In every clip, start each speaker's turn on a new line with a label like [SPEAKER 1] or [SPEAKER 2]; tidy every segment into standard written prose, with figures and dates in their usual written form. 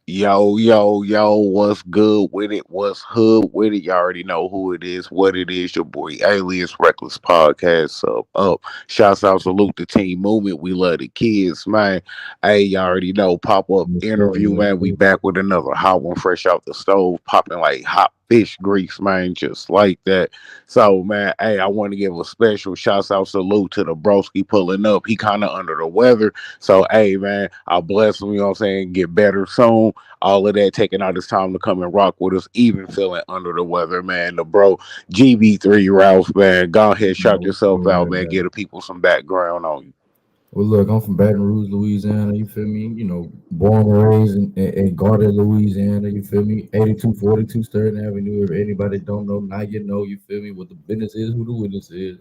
[SPEAKER 1] Yo, what's good with it? What's hood with it? You already know who it is, what it is. Your boy Alias Reckless Podcast up. Shouts out, salute the team movement. We love the kids, man. Hey, you already know, pop up
[SPEAKER 2] Yes, sir.
[SPEAKER 1] interview,
[SPEAKER 2] Yes,
[SPEAKER 1] man. We
[SPEAKER 2] sir.
[SPEAKER 1] back with another hot one fresh out the stove, popping like hot fish grease, man, just like that. So, man, hey, I want to give a special shouts out salute to the broski pulling up. He kind of under the weather. So, hey, man, I'll bless him, you know what I'm saying? Get better soon, all of that, taking out his time to come and rock with us, even feeling under the weather, man. The bro GB3 Ralph, man. Go ahead,
[SPEAKER 2] Man,
[SPEAKER 1] shout
[SPEAKER 2] what's
[SPEAKER 1] yourself
[SPEAKER 2] good with
[SPEAKER 1] out,
[SPEAKER 2] it,
[SPEAKER 1] man. Give
[SPEAKER 2] man?
[SPEAKER 1] the people some background on you.
[SPEAKER 2] Well, look, I'm from Baton Rouge, Louisiana. You feel me? Born and raised in Garden, Louisiana. You feel me? 8242 Stern Avenue. If anybody don't know, now you know. You feel me? What the business is, who the witness is.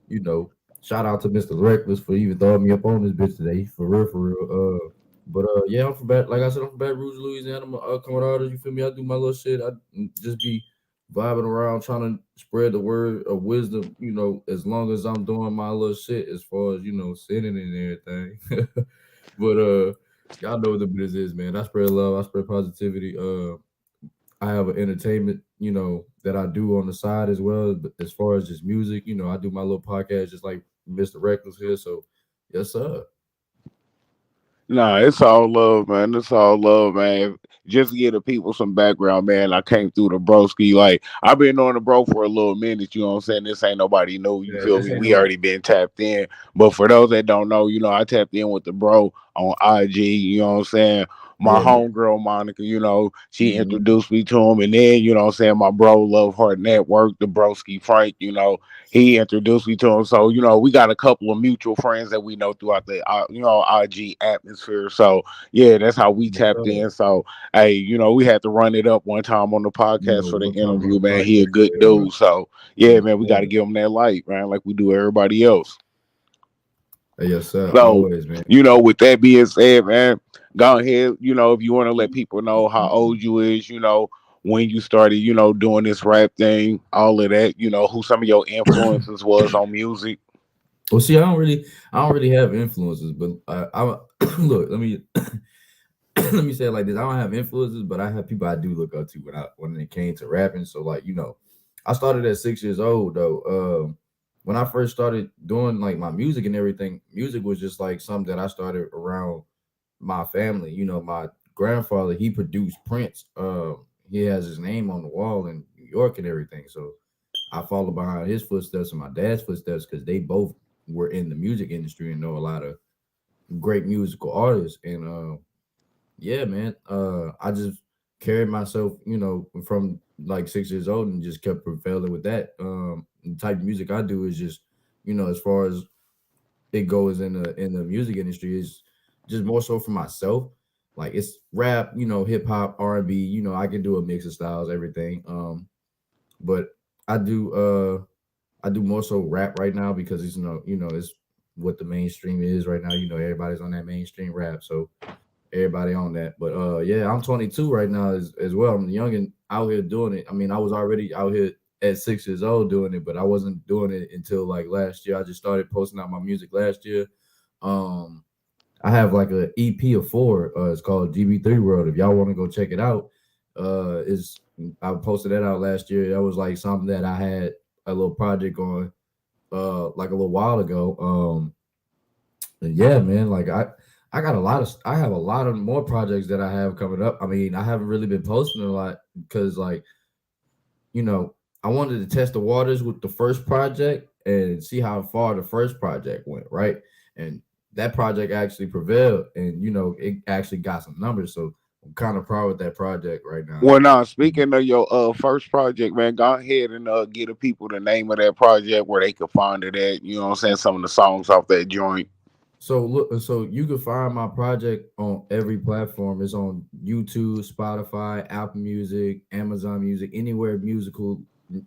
[SPEAKER 2] You know, shout out to Mr. Reckless for even throwing me up on this bitch today. For real, for real. But yeah, I'm from like I said, I'm from Baton Rouge, Louisiana. I'm coming artist. You feel me? I do my little shit. I just be vibing around, trying to spread the word of wisdom. As long as I'm doing my little shit, as far as sinning and everything. But y'all know what the business is, man. I spread love. I spread positivity. I have an entertainment, that I do on the side as well. But as far as just music, I do my little podcast just like Mr. Reckless here. So yes, sir.
[SPEAKER 1] Nah, it's all love, man. It's all love, man. Just to give the people some background, man. I came through the broski. Like, I've been on the bro for a little minute, you know what I'm saying? This ain't nobody know, you
[SPEAKER 2] Yeah,
[SPEAKER 1] feel
[SPEAKER 2] this
[SPEAKER 1] me?
[SPEAKER 2] ain't
[SPEAKER 1] We
[SPEAKER 2] no.
[SPEAKER 1] already been tapped in. But for those that don't know, I tapped in with the bro on IG, you know what I'm saying? My
[SPEAKER 2] Yeah, man.
[SPEAKER 1] homegirl, Monica, she
[SPEAKER 2] Hmm.
[SPEAKER 1] introduced me to him. And then, you know what I'm saying? My bro, Love Heart Network, the broski Frank, he introduced me to him. So, we got a couple of mutual friends that we know throughout the, IG atmosphere. So, yeah, that's how we
[SPEAKER 2] Yes,
[SPEAKER 1] tapped
[SPEAKER 2] sir.
[SPEAKER 1] in. So, hey, we had to run it up one time on the podcast for the
[SPEAKER 2] One time on
[SPEAKER 1] interview,
[SPEAKER 2] the
[SPEAKER 1] man. He a
[SPEAKER 2] podcast.
[SPEAKER 1] good dude. So, yeah,
[SPEAKER 2] Yes,
[SPEAKER 1] man, we got to
[SPEAKER 2] sir.
[SPEAKER 1] give him that light, man, like we do everybody else.
[SPEAKER 2] Yes, sir.
[SPEAKER 1] So,
[SPEAKER 2] Always, man.
[SPEAKER 1] with that being said, man, go ahead, if you want to let people know how old you is, when you started, doing this rap thing, all of that, who some of your influences was on music.
[SPEAKER 2] Well, see, I don't really have influences, but I look. Let me let me say it like this: I don't have influences, but I have people I do look up to when it came to rapping. So, like, I started at 6 years old though. When I first started doing like my music and everything, music was just like something that I started around my family. My grandfather, he produced Prince. He has his name on the wall in New York and everything. So I followed behind his footsteps and my dad's footsteps because they both were in the music industry and know a lot of great musical artists. And yeah, man, I just carried myself, from like 6 years old and just kept prevailing with that. The type of music I do is just, as far as it goes in the music industry, is just more so for myself. Like it's rap, hip hop, R&B. I can do a mix of styles, everything. But I do I do more so rap right now because it's it's what the mainstream is right now. Everybody's on that mainstream rap, so everybody on that. But yeah, I'm 22 right now as well. I'm young and out here doing it. I mean, I was already out here at 6 years old doing it, but I wasn't doing it until like last year. I just started posting out my music last year. Um, I have like a EP of four. It's called GB3 World. If y'all want to go check it out, is I posted that out last year. That was like something that I had a little project on like a little while ago. And yeah, man, like I have a lot of more projects that I have coming up. I mean, I haven't really been posting a lot because like, you know, I wanted to test the waters with the first project and see how far the first project went, right? And that project actually prevailed and it actually got some numbers. So I'm kind of proud with that project right now.
[SPEAKER 1] Well, now speaking of your first project, man, go ahead and give the people the name of that project where they could find it at. You know what I'm saying? Some of the songs off that joint.
[SPEAKER 2] So you can find my project on every platform. It's on YouTube, Spotify, Apple Music, Amazon Music, anywhere musical,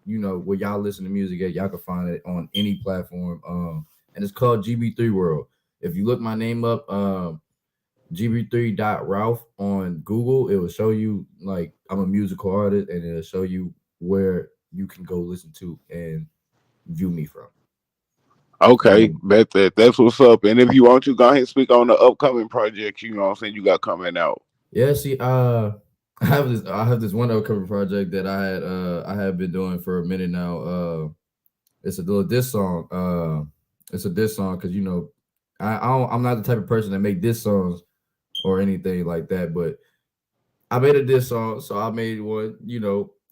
[SPEAKER 2] where y'all listen to music at, y'all can find it on any platform. And it's called GB3 World. If you look my name up, GB3.RALPH on Google, it will show you like I'm a musical artist and it'll show you where you can go listen to and view me from.
[SPEAKER 1] Okay,
[SPEAKER 2] Um,
[SPEAKER 1] that's what's up. And if you want to, go ahead and speak on the upcoming projects, you know what I'm saying, you got coming out.
[SPEAKER 2] Yeah, see, I have this one cover project that I have been doing for a minute now. It's a little diss song. It's a diss song because I'm not the type of person that make diss songs or anything like that. But I made a diss song, so I made one,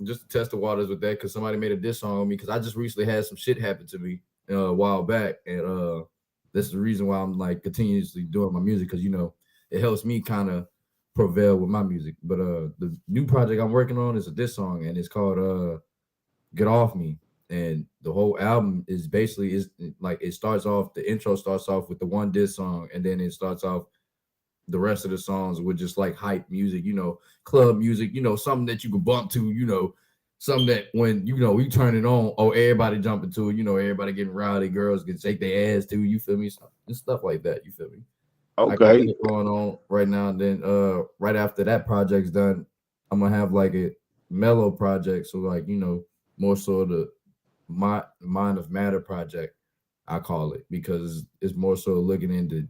[SPEAKER 2] just to test the waters with that because somebody made a diss song on me because I just recently had some shit happen to me a while back, and this is the reason why I'm like continuously doing my music because it helps me kind of prevail with my music. But the new project I'm working on is a diss song, and it's called "Get Off Me," and the whole album is like it starts off. The intro starts off with the one diss song, and then it starts off the rest of the songs with just like hype music, club music, something that you can bump to, something that when we turn it on, oh, everybody jumping to it, everybody getting rowdy, girls can shake their ass too, you feel me? And stuff like that, you feel me? I got
[SPEAKER 1] Okay.
[SPEAKER 2] that going on right now. And then right after that project's done, I'm gonna have like a mellow project. So like, more so the my mind of matter project, I call it, because it's more so looking into,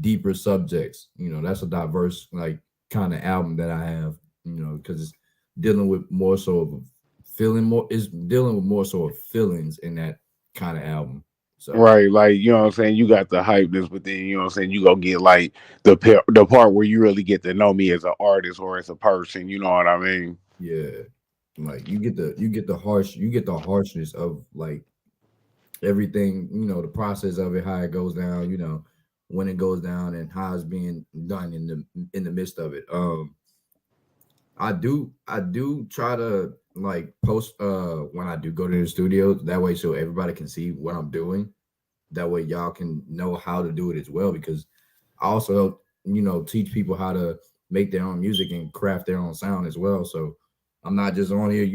[SPEAKER 2] deeper subjects. That's a diverse like kind of album that I have, because it's dealing with more so of feeling more it's dealing with more so of feelings in that kind of album. So
[SPEAKER 1] Right, like you know what I'm saying. You got the hypeness, but then you know what I'm saying. You go get like the part where you really get to know me as an artist or as a person. You know what I mean?
[SPEAKER 2] yeah, like you get the harshness of like everything, the process of it, how it goes down, when it goes down and how it's being done in the midst of it. I do try to like post when I do go to the studio that way so everybody can see what I'm doing. That way y'all can know how to do it as well because I also help, teach people how to make their own music and craft their own sound as well. So I'm not just on here,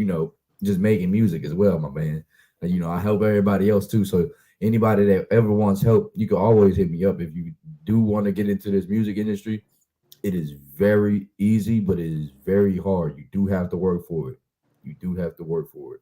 [SPEAKER 2] just making music as well, my man. And I help everybody else too. So anybody that ever wants help, you can always hit me up if you do want to get into this music industry. It is very easy, but it is very hard. You do have to work for it. You do have to work for it.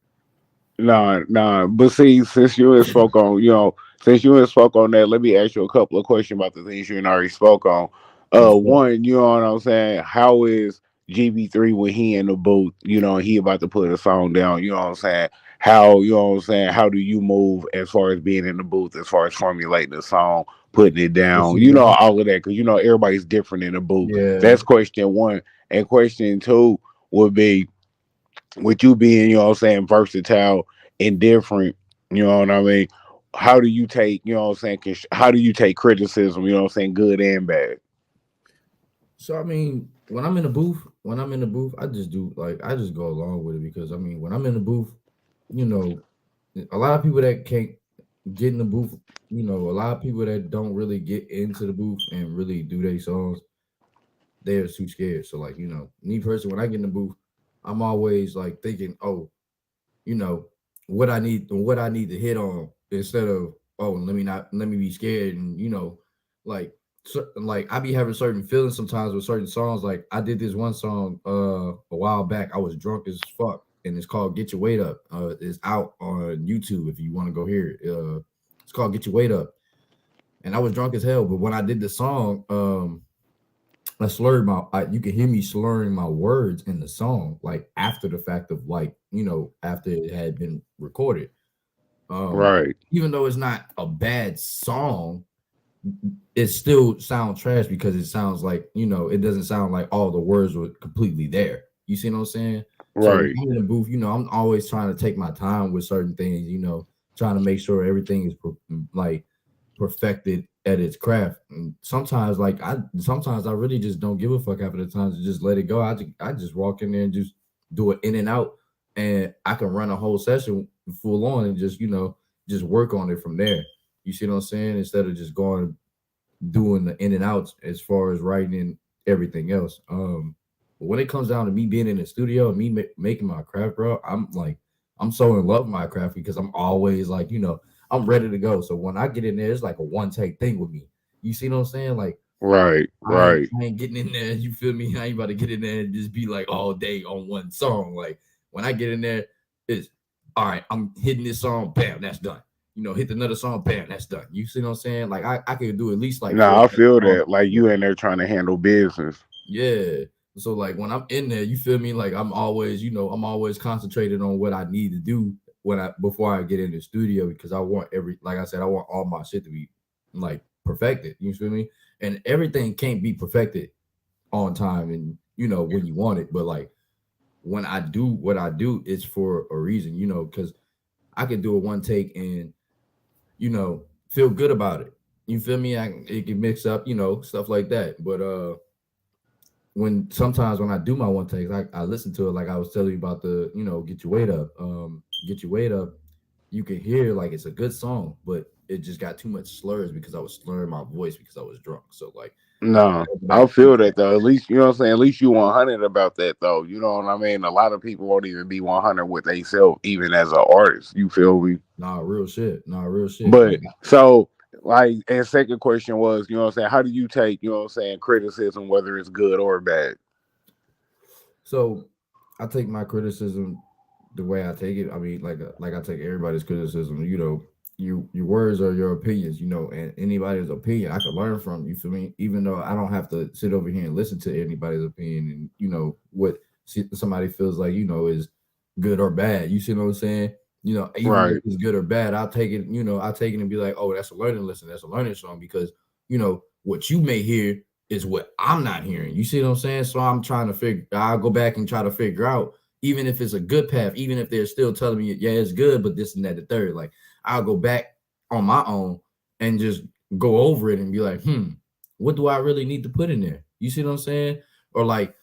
[SPEAKER 1] Nah, nah. But see, since you had spoke on, since you had spoke on that, let me ask you a couple of questions about the things you had already spoke on.
[SPEAKER 2] What's up?
[SPEAKER 1] One, you know what I'm saying? How is GB3 when he in the booth? He about to put a song down. You know what I'm saying? How you know what I'm saying? How do you move as far as being in the booth, as far as formulating the song, putting it
[SPEAKER 2] Well,
[SPEAKER 1] down?
[SPEAKER 2] see, when I
[SPEAKER 1] All of that because everybody's different in the booth.
[SPEAKER 2] yeah,
[SPEAKER 1] That's question one, and question two would be with you being, you know what I'm saying, versatile and different, you know what I mean? How do you take, you know what I'm saying, how do you take criticism, you know what I'm saying, good and bad?
[SPEAKER 2] so I mean, when I'm in the booth, I just go along with it because I mean, when I'm in the booth, you know, a lot of people that can't get in the booth, a lot of people that don't really get into the booth and really do their songs, they're too scared. So like, me personally, when I get in the booth, I'm always like thinking, oh, you know, what I need to hit on instead of, oh, let me be scared and like like I be having certain feelings sometimes with certain songs. Like I did this one song a while back. I was drunk as fuck and it's called Get Your Weight Up. It's out on YouTube if you want to go hear it. It's called Get Your Weight Up. And I was drunk as hell, but when I did the song, I slurred you can hear me slurring my words in the song, like after the fact of like, after it had been recorded. Um,
[SPEAKER 1] Right,
[SPEAKER 2] Even though it's not a bad song, it still sounds trash because it sounds like, it doesn't sound like all the words were completely there. You see what I'm saying? So when
[SPEAKER 1] right.
[SPEAKER 2] I'm in the booth, I'm always trying to take my time with certain things, trying to make sure everything is like perfected at its craft. And sometimes I really just don't give a fuck half of the times to just let it go. I just walk in there and just do it in and out, and I can run a whole session full on and just work on it from there. You see what I'm saying? Instead of just going doing the in and outs as far as writing and everything else. But when it comes down to me being in the studio and me making my craft, bro, I'm so in love with my craft because I'm always like, I'm ready to go. So when I get in there, it's like a one take thing with me. You see what I'm saying? Like
[SPEAKER 1] Right,
[SPEAKER 2] I ain't,
[SPEAKER 1] right.
[SPEAKER 2] I ain't getting in there. You feel me? I ain't about to get in there and just be like all day on one song. Like when I get in there, it's all right. I'm hitting this song, bam, that's done. Hit another song, bam, that's done. You see what I'm saying? Like I could do at least like four
[SPEAKER 1] Nah, I
[SPEAKER 2] or five
[SPEAKER 1] feel
[SPEAKER 2] songs.
[SPEAKER 1] that. Like you in there trying to handle business.
[SPEAKER 2] Yeah. So like when I'm in there, you feel me? Like I'm always, I'm always concentrated on what I need to do when I before I get in the studio because I want like I said, I want all my shit to be like perfected. You feel me? And everything can't be perfected on time and when you want it. But like when I do what I do, it's for a reason, because I could do a one take and feel good about it. You feel me? It can mix up, stuff like that. But when sometimes when I do my one takes, I listen to it like I was telling you about the, get your weight up. Get your weight up. You can hear like it's a good song, but it just got too much slurs because I was slurring my voice because I was drunk. So like
[SPEAKER 1] No,
[SPEAKER 2] I go back
[SPEAKER 1] I
[SPEAKER 2] and fix
[SPEAKER 1] feel that
[SPEAKER 2] that.
[SPEAKER 1] though. At least you know what I'm saying. At least you 100 about that though. You know what I mean. A lot of people won't even be 100 with themselves, even as an artist. You feel me?
[SPEAKER 2] Nah, real shit. Nah, real shit.
[SPEAKER 1] But so like, and second question was, you know what I'm saying. How do you take, you know what I'm saying, criticism, whether it's good or bad?
[SPEAKER 2] So I take my criticism the way I take it. I mean, like I take everybody's criticism. Your words are your opinions. And anybody's opinion I could learn from. You feel me? Even though I don't have to sit over here and listen to anybody's opinion, and what somebody feels like is good or bad. You see what I'm saying? Even if
[SPEAKER 1] Right,
[SPEAKER 2] it's good or bad, I'll take it. I'll take it and be like, oh, that's a learning lesson. That's a learning song because what you may hear is what I'm not hearing. You see what I'm saying? So I'm trying to figure. I'll go back and try to figure out, even if it's a good path, even if they're still telling me, yeah, it's good, but this and that, the third. Like I'll go back on my own and just go over it and be like, what do I really need to put in there? You see what I'm saying? Or like,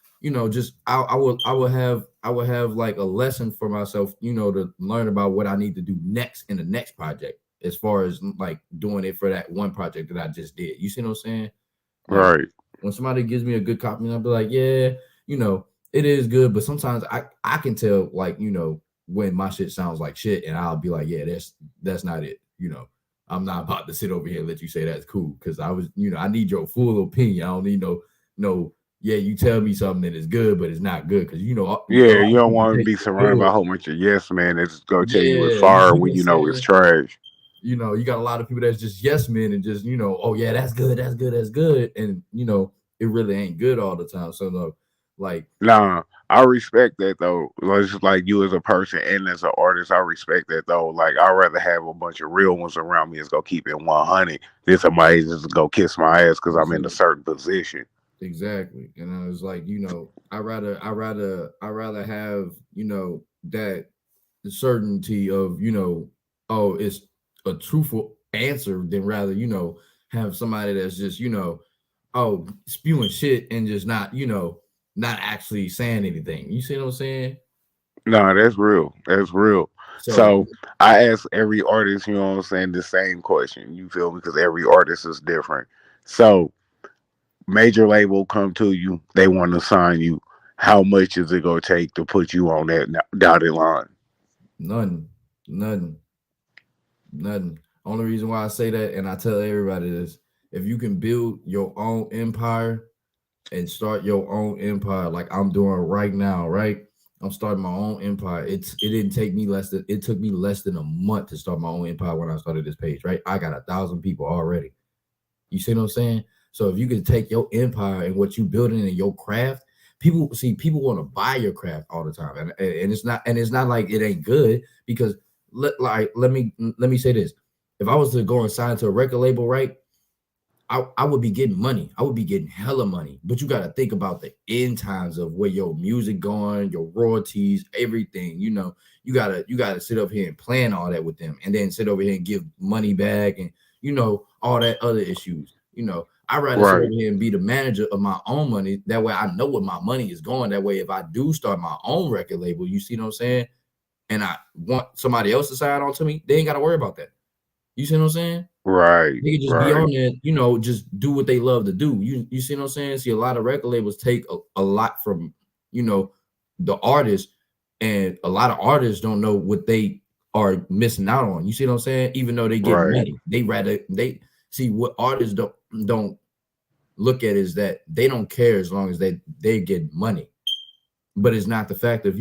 [SPEAKER 2] just I would have like a lesson for myself, to learn about what I need to do next in the next project, as far as like doing it for that one project that I just did. You see what I'm saying? Like
[SPEAKER 1] right.
[SPEAKER 2] when somebody gives me a good copy, I'll be like, yeah, it is good, but sometimes I can tell like, when my shit sounds like shit, and I'll be like, yeah, that's not it. I'm not about to sit over here and let you say that's cool because I need your full opinion. I don't need no. Yeah, you tell me something that is good, but it's not good because a
[SPEAKER 1] Yeah,
[SPEAKER 2] lot
[SPEAKER 1] you
[SPEAKER 2] of
[SPEAKER 1] don't
[SPEAKER 2] people
[SPEAKER 1] want to
[SPEAKER 2] take
[SPEAKER 1] be
[SPEAKER 2] it
[SPEAKER 1] surrounded by
[SPEAKER 2] good.
[SPEAKER 1] a whole bunch of yes man that's gonna tell you it's
[SPEAKER 2] Yeah, you
[SPEAKER 1] fire
[SPEAKER 2] see what
[SPEAKER 1] when
[SPEAKER 2] I'm
[SPEAKER 1] you know it's
[SPEAKER 2] saying?
[SPEAKER 1] trash.
[SPEAKER 2] You got a lot of people that's just yes men and just oh yeah, that's good, that's good, that's good, and it really ain't good all the time. So no, like
[SPEAKER 1] Nah, I respect that though. Like, just like you as a person and as an artist, I respect that though. Like I'd rather have a bunch of real ones around me as go keep it 100 than somebody just go kiss my ass because
[SPEAKER 2] that's
[SPEAKER 1] I'm in a
[SPEAKER 2] it.
[SPEAKER 1] certain position.
[SPEAKER 2] Exactly. And I was like, I rather have, that certainty of, oh, it's a truthful answer than rather, have somebody that's just, oh, spewing shit and just not actually saying anything. You see what I'm saying?
[SPEAKER 1] Nah, that's real. That's real.
[SPEAKER 2] So
[SPEAKER 1] So I ask every artist, you know what I'm saying, the same question. You feel me? Because every artist is different. So major label come to you, they want to sign you. How much is it gonna take to put you on that dotted line?
[SPEAKER 2] none, none, nothing. Only reason why I say that, and I tell everybody this, if you can build your own empire and start your own empire like I'm doing right now, right? I'm starting my own empire. It took me less than a month to start my own empire when I started this page, right? I got 1,000 people already. You see what I'm saying? So if you can take your empire and what you building in your craft, people want to buy your craft all the time, and it's not like it ain't good because let me say this: if I was to go and sign to a record label, right? I would be getting money. I would be getting hella money. But you got to think about the end times of where your music going, your royalties, everything. You gotta sit up here and plan all that with them, and then sit over here and give money back, and all that other issues. I'd rather sit over
[SPEAKER 1] Right,
[SPEAKER 2] here and be the manager of my own money. That way, I know where my money is going. That way, if I do start my own record label, you see what I'm saying, and I want somebody else to sign on to me, they ain't got to worry about that. You see what I'm saying?
[SPEAKER 1] right,
[SPEAKER 2] They could just be
[SPEAKER 1] right,
[SPEAKER 2] on there, just do what they love to do. You see what I'm saying? See, a lot of record labels take a lot from, you know, the artist, and a lot of artists don't know what they are missing out on. You see what I'm saying? Even though they get
[SPEAKER 1] right,
[SPEAKER 2] money, they see what artists don't look at is that they don't care as long as they get money. But it's not the fact of,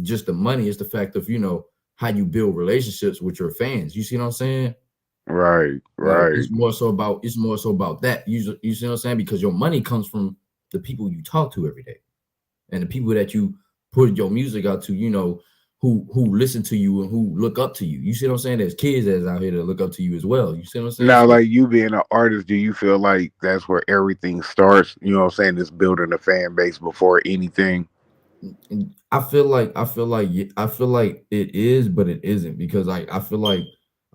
[SPEAKER 2] just the money, it's the fact of, how you build relationships with your fans. You see what I'm saying?
[SPEAKER 1] right,
[SPEAKER 2] Like
[SPEAKER 1] right,
[SPEAKER 2] it's more so about that. You see what I'm saying? Because your money comes from the people you talk to every day, and the people that you put your music out to, who listen to you and who look up to you. You see what I'm saying? There's kids that's out here that look up to you as well. You see what I'm saying?
[SPEAKER 1] Now,
[SPEAKER 2] So
[SPEAKER 1] like you being an artist, do you feel like that's where everything starts? You know what I'm saying? It's building a fan base before anything.
[SPEAKER 2] and I feel like it is, but it isn't, because like I feel like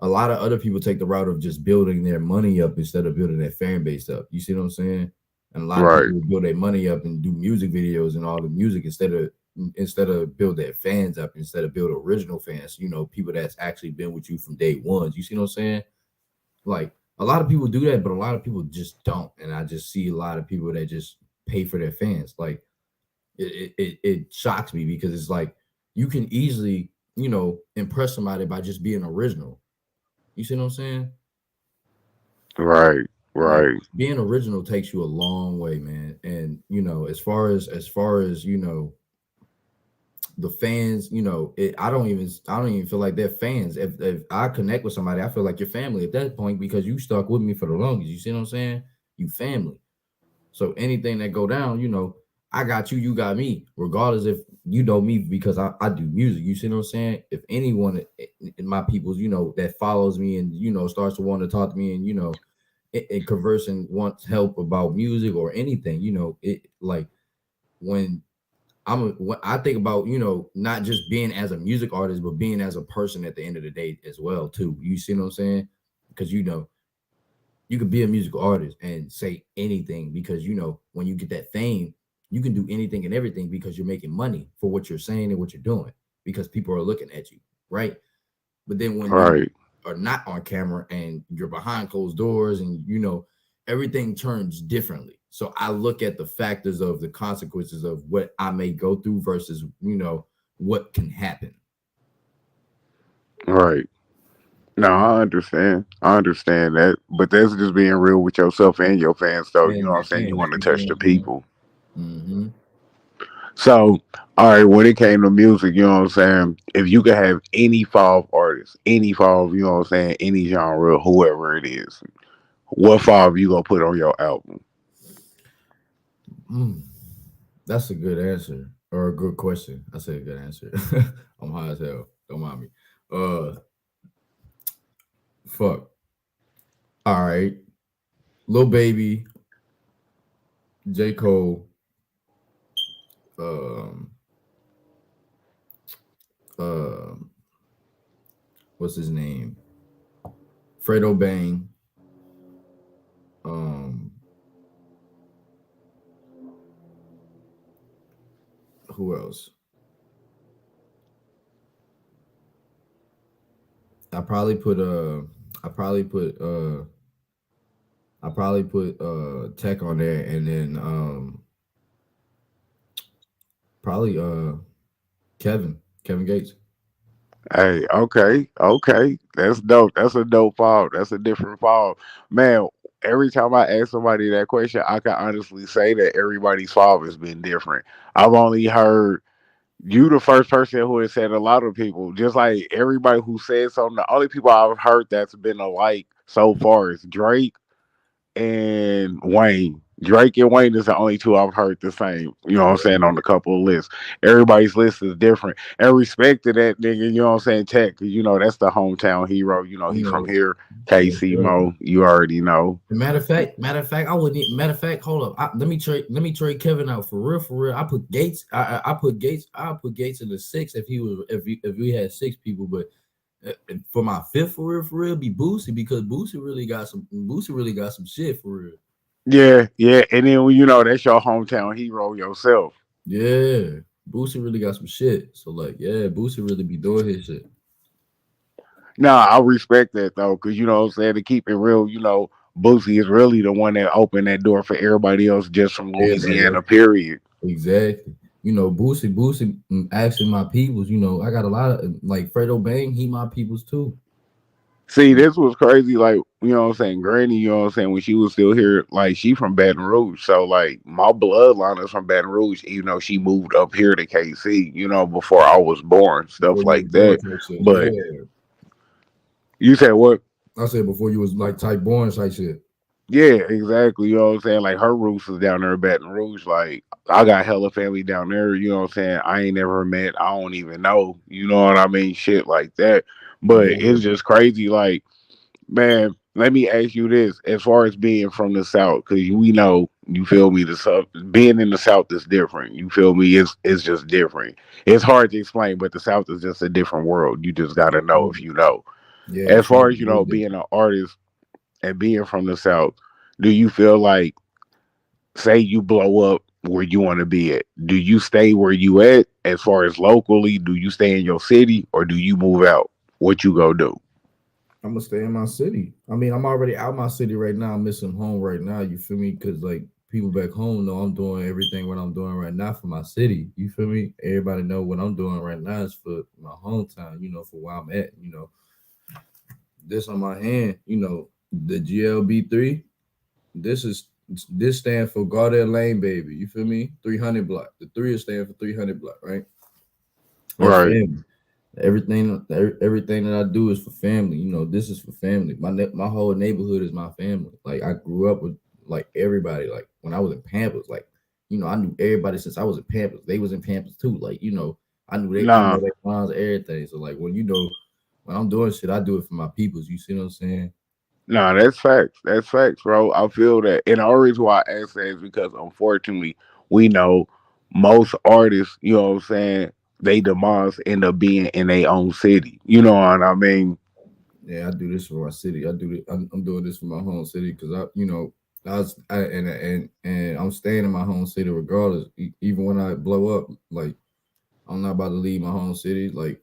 [SPEAKER 2] a lot of other people take the route of just building their money up instead of building their fan base up. You see what I'm saying? And a lot of
[SPEAKER 1] Right,
[SPEAKER 2] people will build their money up and do music videos and all the music instead of build their fans up, instead of build original fans. People that's actually been with you from day one. You see what I'm saying? Like a lot of people do that, but a lot of people just don't. And I just see a lot of people that just pay for their fans. Like it shocks me, because it's like you can easily impress somebody by just being original. You see what I'm saying?
[SPEAKER 1] right,
[SPEAKER 2] Like
[SPEAKER 1] right,
[SPEAKER 2] being original takes you a long way, man. And as far as the fans, I don't even feel like they're fans. If I connect with somebody, I feel like you're family at that point, because you stuck with me for the longest. You see what I'm saying? You family. So anything that go down, I got you, you got me, regardless if you know me because I do music. You see what I'm saying? If anyone in my people's, that follows me and, starts to want to talk to me and, and converse and wants help about music or anything, it like when when I think about, not just being as a music artist, but being as a person at the end of the day as well, too. You see what I'm saying? Because, you could be a musical artist and say anything, because when you get that fame, you can do anything and everything because you're making money for what you're saying and what you're doing, because people are looking at you, right? But then when you
[SPEAKER 1] right,
[SPEAKER 2] are not on camera and you're behind closed doors, and everything turns differently. So I look at the factors of the consequences of what I may go through versus what can happen.
[SPEAKER 1] right. No, I understand. I understand that. But that's just being real with yourself and your fans, though. You know
[SPEAKER 2] And
[SPEAKER 1] what
[SPEAKER 2] my
[SPEAKER 1] I'm saying? You
[SPEAKER 2] fans,
[SPEAKER 1] want to
[SPEAKER 2] you see
[SPEAKER 1] touch
[SPEAKER 2] what
[SPEAKER 1] the
[SPEAKER 2] I'm saying?
[SPEAKER 1] people.
[SPEAKER 2] Mm-hmm.
[SPEAKER 1] So, all right, when it came to music, you know what I'm saying? If you could have any five artists, any five, you know what I'm saying, any genre, whoever it is, what five you gonna put on your album?
[SPEAKER 2] Mm. That's a good answer, or a good question. I say a good answer. I'm high as hell. Don't mind me. Uh, fuck. All right, Lil Baby, J Cole, um, um, what's his name? Fredo Bang. Um, who else? I probably put I probably put Tech on there, and then probably Kevin Gates.
[SPEAKER 1] Hey, okay, okay. That's dope. That's a dope five. That's a different five. Man, every time I ask somebody that question, I can honestly say that everybody's five has been different. I've only heard you the first person who has said a lot of people, just like everybody who said something. The only people I've heard that's been alike so far is Drake and Wayne. Drake and Wayne is the only two I've heard the same. You know what I'm saying, on a couple of lists. Everybody's list is different. And respect to that nigga, you know what I'm saying, Tech, 'cause you know that's the hometown hero. You know,
[SPEAKER 2] You
[SPEAKER 1] he from
[SPEAKER 2] know,
[SPEAKER 1] here.
[SPEAKER 2] yes,
[SPEAKER 1] KC
[SPEAKER 2] sir.
[SPEAKER 1] Mo, you already know.
[SPEAKER 2] Matter of fact, I wouldn't. Matter of fact, hold up. Let me trade Kevin out for real, for real. I put Gates. I put Gates. I put Gates in the six if we had six people. But for my fifth, for real, be Boosie, because Boosie really got some shit for real.
[SPEAKER 1] Yeah, yeah. And then you know that's your hometown hero yourself.
[SPEAKER 2] Yeah, Boosie really got some shit. So like, yeah, Boosie really be doing his shit.
[SPEAKER 1] Nah, I respect that though, because you know what I'm saying, to keep it real, you know, Boosie is really the one that opened that door for everybody else just from
[SPEAKER 2] Everybody else,
[SPEAKER 1] Louisiana, period.
[SPEAKER 2] exactly. Boosie, actually my peoples. I got a lot of like Fredo Bang. He my peoples too.
[SPEAKER 1] See, this was crazy. Like, you know what I'm saying? Granny, you know what I'm saying? When she was still here, like, she from Baton Rouge. So, like, my bloodline is from Baton Rouge, even though she moved up here to KC, you know, before I was born,
[SPEAKER 2] Before
[SPEAKER 1] stuff
[SPEAKER 2] you was
[SPEAKER 1] like
[SPEAKER 2] born
[SPEAKER 1] that.
[SPEAKER 2] type shit.
[SPEAKER 1] But
[SPEAKER 2] Yeah.
[SPEAKER 1] you said what?
[SPEAKER 2] I said before you was like type born type shit.
[SPEAKER 1] Yeah, exactly. You know what I'm saying? Like her roots is down there in Baton Rouge. Like I got hella family down there. You know what I'm saying? I ain't never met. I don't even know. You know what I mean? Shit like that. But
[SPEAKER 2] Yeah,
[SPEAKER 1] it's just crazy. Like, man, let me ask you this: as far as being from the South, because we know, you feel me, the South, being in the South is different. You feel me? It's just different. It's hard to explain, but the South is just a different world. You just gotta know if
[SPEAKER 2] absolutely.
[SPEAKER 1] you know.
[SPEAKER 2] Yeah, the
[SPEAKER 1] As
[SPEAKER 2] South
[SPEAKER 1] far
[SPEAKER 2] is
[SPEAKER 1] as you
[SPEAKER 2] way
[SPEAKER 1] know, being
[SPEAKER 2] different.
[SPEAKER 1] an artist and being from the South, do you feel like, say you blow up where you want to be at, do you stay where you at as far as locally? Do you stay in your city or do you move out? What you go do?
[SPEAKER 2] I'm gonna stay in my city. I mean, I'm already out my city right now. I'm missing home right now. You feel me? Because like people back home know I'm doing everything what I'm doing right now for my city. You feel me? Everybody know what I'm doing right now is for my hometown. You know, for where I'm at. You know, this on my hand. You know, the GLB3. This is this stand for Gardell Lane, baby. You feel me? 300 block. The three is stand for 300 block, right? That's
[SPEAKER 1] Right.
[SPEAKER 2] family. Everything that I do is for family. You know, this is for family. My whole neighborhood is my family. Like I grew up with like everybody. Like when I was in Pampers, like you know, I knew everybody since I was in Pampers. They was in Pampers too. Like you know, I
[SPEAKER 1] Nah,
[SPEAKER 2] know their moms, everything. So like when you know when I'm doing shit, I do it for my peoples. You see what I'm saying?
[SPEAKER 1] nah, that's facts. That's facts, bro. I feel that. And the only reason why I ask that is because unfortunately we know most artists, you know what I'm saying, they demands end up being in their own city. You know what I mean?
[SPEAKER 2] Yeah, I do this for my city. I'm doing this for my home city because you know, and I'm staying in my home city regardless. Even when I blow up, like I'm not about to leave my home city. Like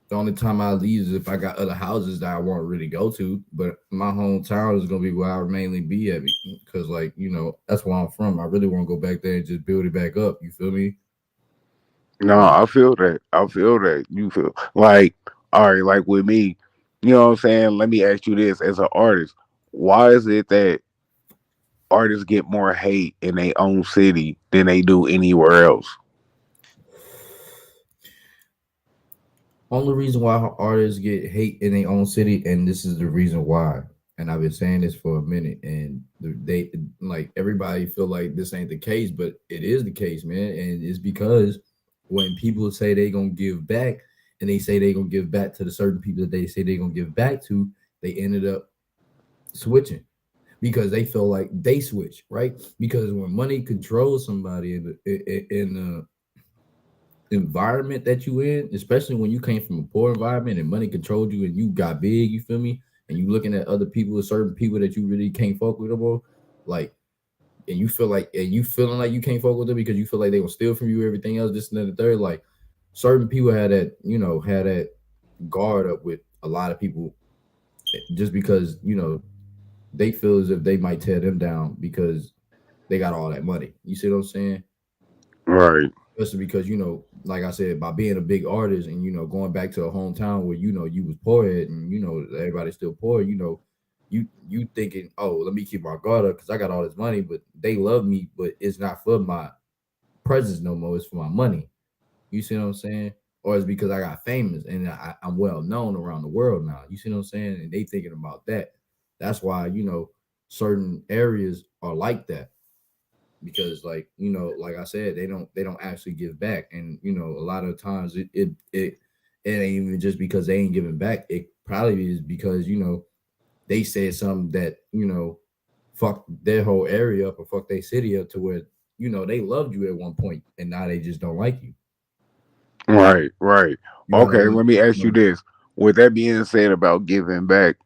[SPEAKER 2] the only time I leave is if I got other houses that I won't really go to. But my hometown is gonna be where I mainly be at because, like, you know, that's where I'm from. I really want to go back there and just build it back up. You feel me?
[SPEAKER 1] No,
[SPEAKER 2] Like,
[SPEAKER 1] I feel that. I feel that. You feel like, all right, like with me, you know what I'm saying? Let me ask you this as an artist. Why is it that artists get more hate in their own city than they do anywhere else?
[SPEAKER 2] only reason why artists get hate in their own city, and this is the reason why. And I've been saying this for a minute, and they like everybody feel like this ain't the case, but it is the case, man. And it's because when people say they gonna give back, and they say they gonna give back to the certain people that they say they gonna give back to, they ended up switching because they feel like they switch, right? Because when money controls somebody in environment that you in, especially when you came from a poor environment and money controlled you and you got big, you feel me? And you looking at other people, certain people that you really can't fuck with them, bro. Like, and you feel like, and you feeling like you can't fuck with them because you feel like they gonna steal from you, everything else, this and that, and the third. Like, certain people had that, you know, had that guard up with a lot of people just because, you know, they feel as if they might tear them down because they got all that money. You see what I'm saying?
[SPEAKER 1] Right,
[SPEAKER 2] Especially because you know, like I said, by being a big artist and you know going back to a hometown where you know you was poor at and you know everybody's still poor, you know, you thinking, oh, let me keep my guard up because I got all this money, but they love me, but it's not for my presence no more. It's for my money. You see what I'm saying? Or it's because I got famous and I'm well known around the world now. You see what I'm saying? And they thinking about that. That's why you know certain areas are like that because like you know like I said they don't actually give back and you know a lot of times it ain't even just because they ain't giving back. It probably is because you know they said something that you know fuck their whole area up or fuck their city up to where you know they loved you at one point and now they just don't like you.
[SPEAKER 1] right, right.
[SPEAKER 2] You got a
[SPEAKER 1] Okay,
[SPEAKER 2] lot,
[SPEAKER 1] let me ask
[SPEAKER 2] you
[SPEAKER 1] you
[SPEAKER 2] know,
[SPEAKER 1] this. With that being said about giving back,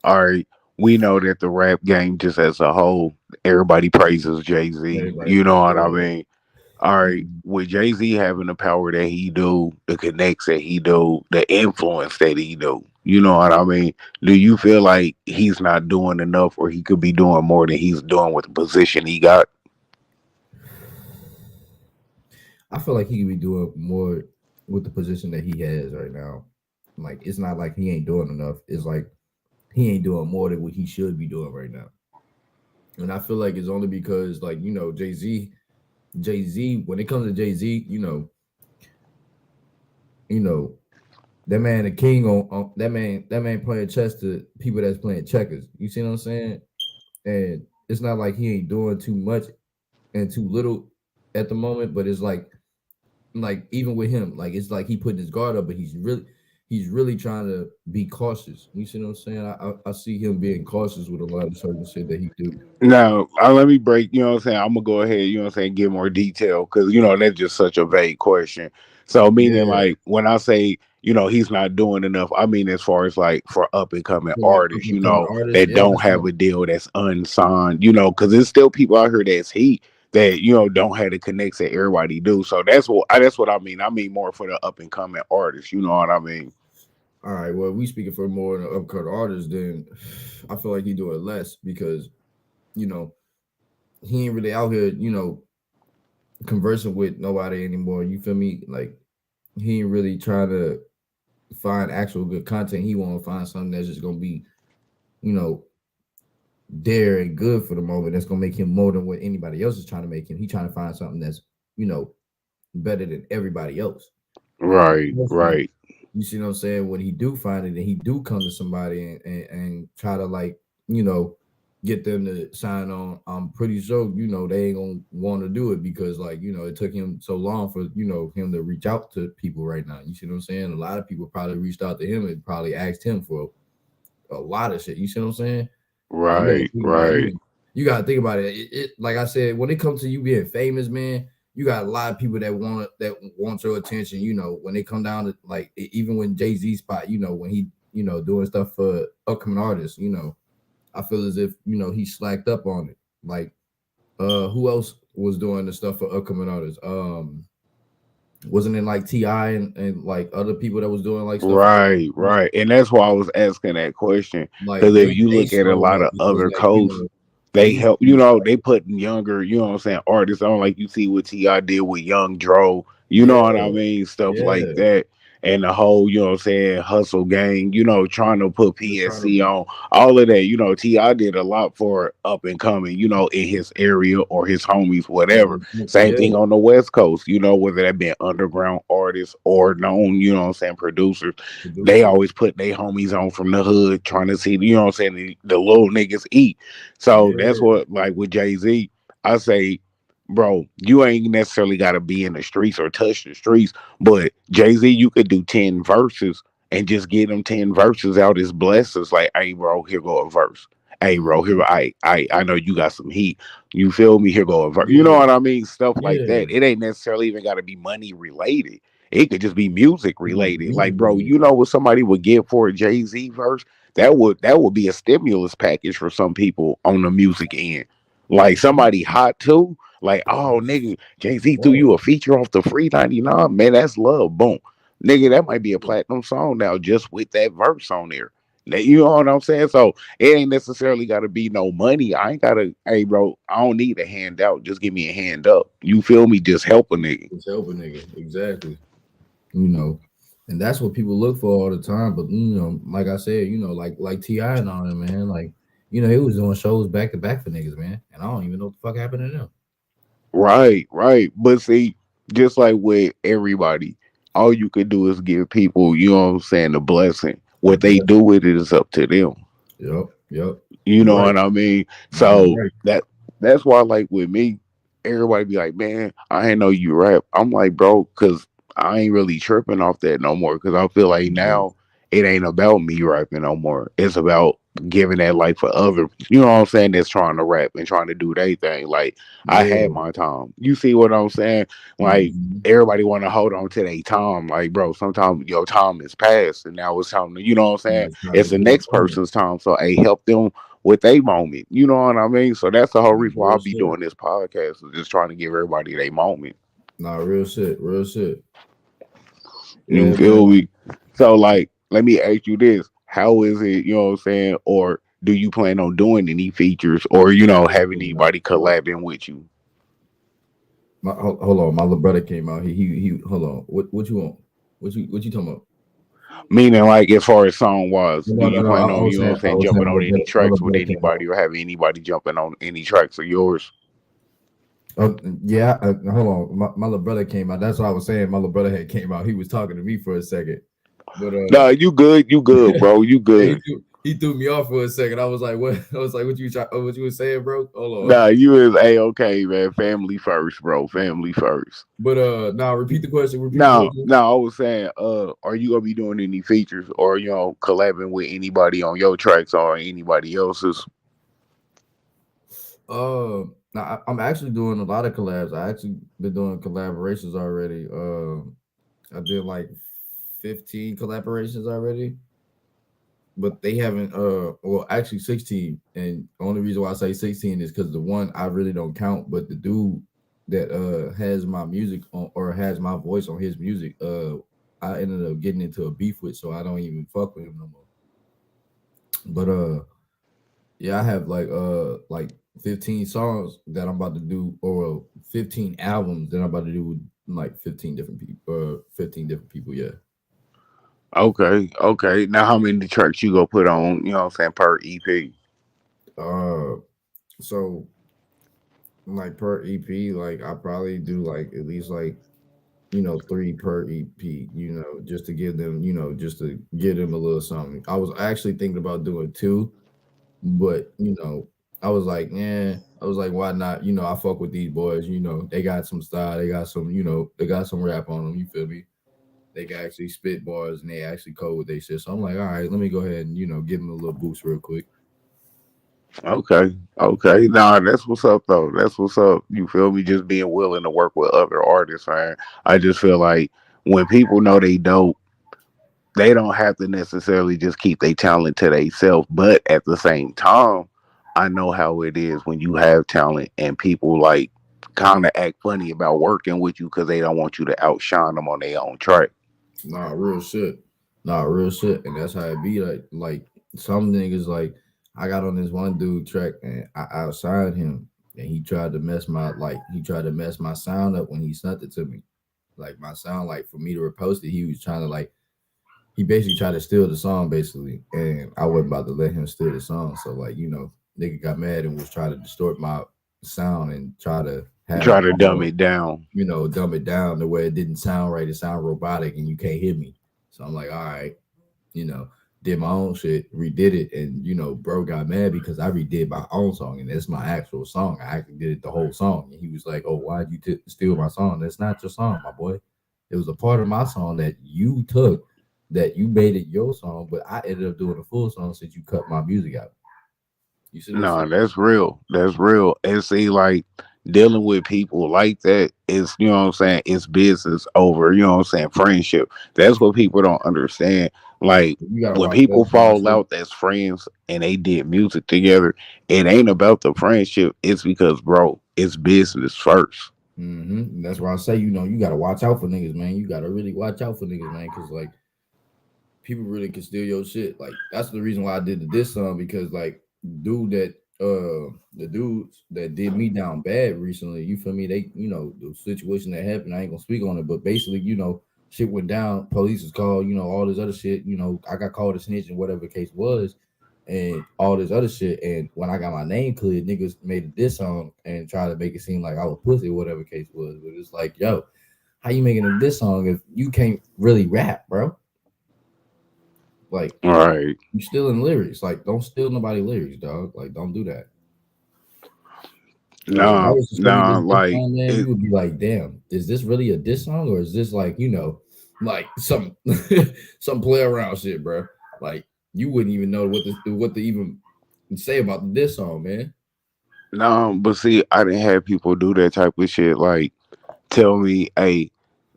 [SPEAKER 1] all right, we know that the rap game just as a whole, everybody praises Jay Z.
[SPEAKER 2] everybody
[SPEAKER 1] You know
[SPEAKER 2] praise
[SPEAKER 1] what I
[SPEAKER 2] God.
[SPEAKER 1] mean? All right,
[SPEAKER 2] Mhm.
[SPEAKER 1] with Jay Z having the power that he do, the connects that he do, the influence that he do, you know what I mean? Do you feel like he's not doing enough, or he could be doing more than he's doing with the position he got?
[SPEAKER 2] I feel like he could be doing more with the position that he has right now. Like it's not like he ain't doing enough. It's like he ain't doing more than what he should be doing right now. And I feel like it's only because like, you know, Jay Z, when it comes to Jay Z, you know, that man the king on that man playing chess to people that's playing checkers. You see what I'm saying? And it's not like he ain't doing too much and too little at the moment, but it's like even with him, like it's like he putting his guard up, but he's really trying to be cautious. You see what I'm saying? I see him being cautious with a lot of certain shit that he do.
[SPEAKER 1] Now, let me break, you know what I'm saying? I'm gonna go ahead, you know what I'm saying, give more detail because that's just such a vague question. So meaning
[SPEAKER 2] Yeah,
[SPEAKER 1] like when I say, he's not doing enough, I mean as far as like for up and coming
[SPEAKER 2] for like up
[SPEAKER 1] artists,
[SPEAKER 2] and coming artists,
[SPEAKER 1] that
[SPEAKER 2] yeah,
[SPEAKER 1] don't
[SPEAKER 2] that's
[SPEAKER 1] have
[SPEAKER 2] what.
[SPEAKER 1] a deal that's unsigned, because there's still people out here that's heat that, don't have the connects that everybody do. So that's what I mean. I mean more for the up and coming artists, you know what I mean?
[SPEAKER 2] All right, well, we speaking for more than upcut artists, then I feel like he doing less because you know he ain't really out here, conversing with nobody anymore. You feel me? Like he ain't really trying to find actual good content. He want to find something that's just gonna be, you know, there and good for the moment. That's gonna make him more than what anybody else is trying to make him. He trying to find something that's, you know, better than everybody else. And
[SPEAKER 1] Right,
[SPEAKER 2] hopefully,
[SPEAKER 1] right,
[SPEAKER 2] you see what I'm saying, when he do find it and he do come to somebody and try to like, you know, get them to sign on, I'm pretty sure, they ain't gonna want to do it because like, it took him so long for, him to reach out to people right now. You see what I'm saying? A lot of people probably reached out to him and probably asked him for a lot of shit. You see what I'm saying? Like you gotta
[SPEAKER 1] right,
[SPEAKER 2] think about
[SPEAKER 1] right,
[SPEAKER 2] you gotta think about it. It. Like I said, when it comes to you being famous, man, you got a lot of people that want your attention. When they come down to like even when Jay-Z spot, when he doing stuff for upcoming artists, I feel as if he slacked up on it. Like who else was doing the stuff for upcoming artists? Wasn't it like Ti and like other people that was doing like stuff for
[SPEAKER 1] right, right. And that's why I was asking that question.
[SPEAKER 2] like
[SPEAKER 1] Because if you
[SPEAKER 2] they
[SPEAKER 1] look at a
[SPEAKER 2] slowed
[SPEAKER 1] lot
[SPEAKER 2] up
[SPEAKER 1] of
[SPEAKER 2] because
[SPEAKER 1] other
[SPEAKER 2] like
[SPEAKER 1] coasts,
[SPEAKER 2] they
[SPEAKER 1] they
[SPEAKER 2] used
[SPEAKER 1] help,
[SPEAKER 2] to be
[SPEAKER 1] they put younger, what I'm saying, artists on, like you see what T.I. did with Young Dro, you know what I
[SPEAKER 2] yeah,
[SPEAKER 1] mean? Stuff like
[SPEAKER 2] yeah.
[SPEAKER 1] that. And the whole, what I'm saying, hustle gang, trying to put
[SPEAKER 2] Just trying to
[SPEAKER 1] PSC on, all of that, T.I. did a lot for up and coming, in his area or his homies, whatever. Same
[SPEAKER 2] yeah,
[SPEAKER 1] thing on the West Coast, whether that be underground artists or known, what I'm saying, producers. They
[SPEAKER 2] producer.
[SPEAKER 1] always put their homies on from the hood, trying to see, what I'm saying, the little niggas eat. So that's
[SPEAKER 2] Yeah,
[SPEAKER 1] what, like with Jay Z, I say, bro, you ain't necessarily got to be in the streets or touch the streets, but Jay Z, you could do 10 verses and just get them 10 verses out as blessings. Like, hey, bro, here go a verse. Hey, bro, here,
[SPEAKER 2] mhm,
[SPEAKER 1] I know you got some heat. You feel me? Here go a verse. You know
[SPEAKER 2] yeah,
[SPEAKER 1] what I mean? Stuff like
[SPEAKER 2] yeah.
[SPEAKER 1] that. It ain't necessarily even got to be money related. It could just be music related. Like, bro,
[SPEAKER 2] Music.
[SPEAKER 1] you know what somebody would get for a Jay Z verse? That would be a stimulus package for some people on the music end. Like somebody hot too. Like, oh nigga, Jay Z threw you
[SPEAKER 2] Whoa.
[SPEAKER 1] a feature off the free 99. Man, that's love. Boom. Nigga, that might be a platinum song now just with that verse on there. You know what I'm saying? So it ain't necessarily gotta be no money. I ain't gotta, hey bro, I don't need a handout. Just give me a hand up. You feel me? Just help a nigga.
[SPEAKER 2] Just help a nigga. Exactly. You know, and that's what people look for all the time. But like I said, like Ti and all them, man. Like, he was doing shows back to back for niggas, man. And I don't even know what the fuck happened to them.
[SPEAKER 1] Right, right. But see, just like with everybody, all you could do is give people, what I'm saying, the blessing. What they
[SPEAKER 2] Bless.
[SPEAKER 1] do with it is up to them.
[SPEAKER 2] Yep. Yep.
[SPEAKER 1] You
[SPEAKER 2] You
[SPEAKER 1] know
[SPEAKER 2] right.
[SPEAKER 1] what I mean?
[SPEAKER 2] You
[SPEAKER 1] So
[SPEAKER 2] right.
[SPEAKER 1] that's why, like with me, everybody be like, "Man, I ain't know you rap." I'm like, bro, because I ain't really tripping off that no more. Because I feel like
[SPEAKER 2] Yeah.
[SPEAKER 1] now it ain't about me rapping no more. It's about giving that life for other. You know what I'm saying? That's trying to rap and trying to do their thing. Like I had
[SPEAKER 2] Yeah.
[SPEAKER 1] my time. You see what I'm saying? Like
[SPEAKER 2] Mhm.
[SPEAKER 1] everybody want to hold on to their time. Like, bro, sometimes your time is past, and now it's time to. You know what I'm saying?
[SPEAKER 2] It's time to
[SPEAKER 1] It's the
[SPEAKER 2] move
[SPEAKER 1] next
[SPEAKER 2] on.
[SPEAKER 1] person's time. So, hey, help them with a moment. You know what I mean? So that's the whole reason why
[SPEAKER 2] Real
[SPEAKER 1] I'll be
[SPEAKER 2] shit.
[SPEAKER 1] doing this podcast is just trying to give everybody their moment.
[SPEAKER 2] Nah, real shit. Real shit.
[SPEAKER 1] You
[SPEAKER 2] Yeah,
[SPEAKER 1] feel
[SPEAKER 2] man.
[SPEAKER 1] me? So like, let me ask you this. How is it, you know what I'm saying? Or do you plan on doing any features or, having anybody collabing with you?
[SPEAKER 2] Hold on, my little brother came out. He hold on. What you want? What you talking about?
[SPEAKER 1] Meaning like as far as song wise, do
[SPEAKER 2] No, no,
[SPEAKER 1] you
[SPEAKER 2] no.
[SPEAKER 1] plan
[SPEAKER 2] I
[SPEAKER 1] on,
[SPEAKER 2] was saying I was saying
[SPEAKER 1] jumping on any
[SPEAKER 2] my little
[SPEAKER 1] tracks with
[SPEAKER 2] brother came out.
[SPEAKER 1] anybody or having anybody jumping on any tracks of yours?
[SPEAKER 2] Yeah, hold on. My little brother came out. That's what I was saying. My little brother came out. He was talking to me for a second, but
[SPEAKER 1] Nah, you good, bro. You
[SPEAKER 2] yeah,
[SPEAKER 1] good.
[SPEAKER 2] he threw me off for a second. I was like, what? I was like, what you was saying, bro? Hold on.
[SPEAKER 1] Nah, you is a okay, man. Family first, bro. Family first.
[SPEAKER 2] But now repeat the question. Repeat the
[SPEAKER 1] No,
[SPEAKER 2] question.
[SPEAKER 1] no, I was saying, are you gonna be doing any features or collabing with anybody on your tracks or anybody else's?
[SPEAKER 2] I'm actually doing a lot of collabs. I actually been doing collaborations already. I did like 15 collaborations already, but they haven't. Well, actually 16. And the only reason why I say 16 is because the one I really don't count, but the dude that has my music on or has my voice on his music, I ended up getting into a beef with, so I don't even fuck with him no more. But yeah, I have like 15 songs that I'm about to do, or 15 albums that I'm about to do with like 15 different people. 15 different people. Yeah.
[SPEAKER 1] Okay, okay. Now how many tracks you gonna put on, what I'm saying, per EP?
[SPEAKER 2] Uh, so like per EP, like I probably do like at least like three per EP. Just to give them, just to give them a little something. I was actually thinking about doing two, but I was like, yeah, I was like, why not? I fuck with these boys. They got some style. They got some, they got some rap on them. You feel me? They can actually spit bars and they actually code with they shit. So I'm like, all right, let me go ahead and give them a little boost real quick.
[SPEAKER 1] Okay, okay. Nah, that's what's up though. That's what's up. You feel me? Just being willing to work with other artists, man. I just feel like when people know they dope, they don't have to necessarily just keep their talent to themselves. But at the same time, I know how it is when you have talent and people like kind of act funny about working with you because they don't want you to outshine them on their own track.
[SPEAKER 2] Nah, real shit. Nah, real shit. And that's how it be. Like some niggas like I got on this one dude track and I outshined him and he tried to mess my sound up when he sent it to me. Like my sound, like for me to repost it, he was trying to like he basically tried to steal the song basically. And I wasn't about to let him steal the song. So like, nigga got mad and was trying to distort my sound and try to have
[SPEAKER 1] Try to dumb it down.
[SPEAKER 2] dumb it down to where it didn't sound right. It sound robotic and you can't hear me. So I'm like, all right, you know, did my own shit, redid it, and bro got mad because I redid my own song and that's my actual song. I actually did it the whole song, and he was like, "Oh, why'd you steal my song? That's not your song, my boy. It was a part of my song that you took, that you made it your song, but I ended up doing a full song since you cut my music out. You see this?
[SPEAKER 1] No, that's real. That's real. And see, like dealing with people like that is, what I'm saying, it's business over, what I'm saying, friendship. That's what people don't understand. Like
[SPEAKER 2] You gotta
[SPEAKER 1] when
[SPEAKER 2] watch that
[SPEAKER 1] people
[SPEAKER 2] shit
[SPEAKER 1] fall
[SPEAKER 2] too.
[SPEAKER 1] out as friends and they did music together, it ain't about the friendship. It's because, bro, it's business first.
[SPEAKER 2] That's why I say, you gotta watch out for niggas, man. You gotta really watch out for niggas, man, because like people really can steal your shit. Like that's the reason why I did the diss song, because like the dudes that did me down bad recently, you feel me? They the situation that happened, I ain't gonna speak on it, but basically, shit went down, police was called, all this other shit, I got called a snitch and whatever the case was, and all this other shit. And when I got my name cleared, niggas made a diss song and tried to make it seem like I was pussy, whatever the case was. But it's like, yo, how you making a diss song if you can't really rap, bro? Like
[SPEAKER 1] All right.
[SPEAKER 2] you stealing lyrics. Like don't steal nobody lyrics, dog. Like don't do that. Like if I
[SPEAKER 1] Nah,
[SPEAKER 2] was to send you
[SPEAKER 1] nah,
[SPEAKER 2] this diss
[SPEAKER 1] like
[SPEAKER 2] song, man,
[SPEAKER 1] it
[SPEAKER 2] you would be like, damn, is this really a diss song or is this like like some some play around shit, bro? Like you wouldn't even know what to even say about the diss song, man.
[SPEAKER 1] nah, but see, I didn't have people do that type of shit. Like tell me, hey,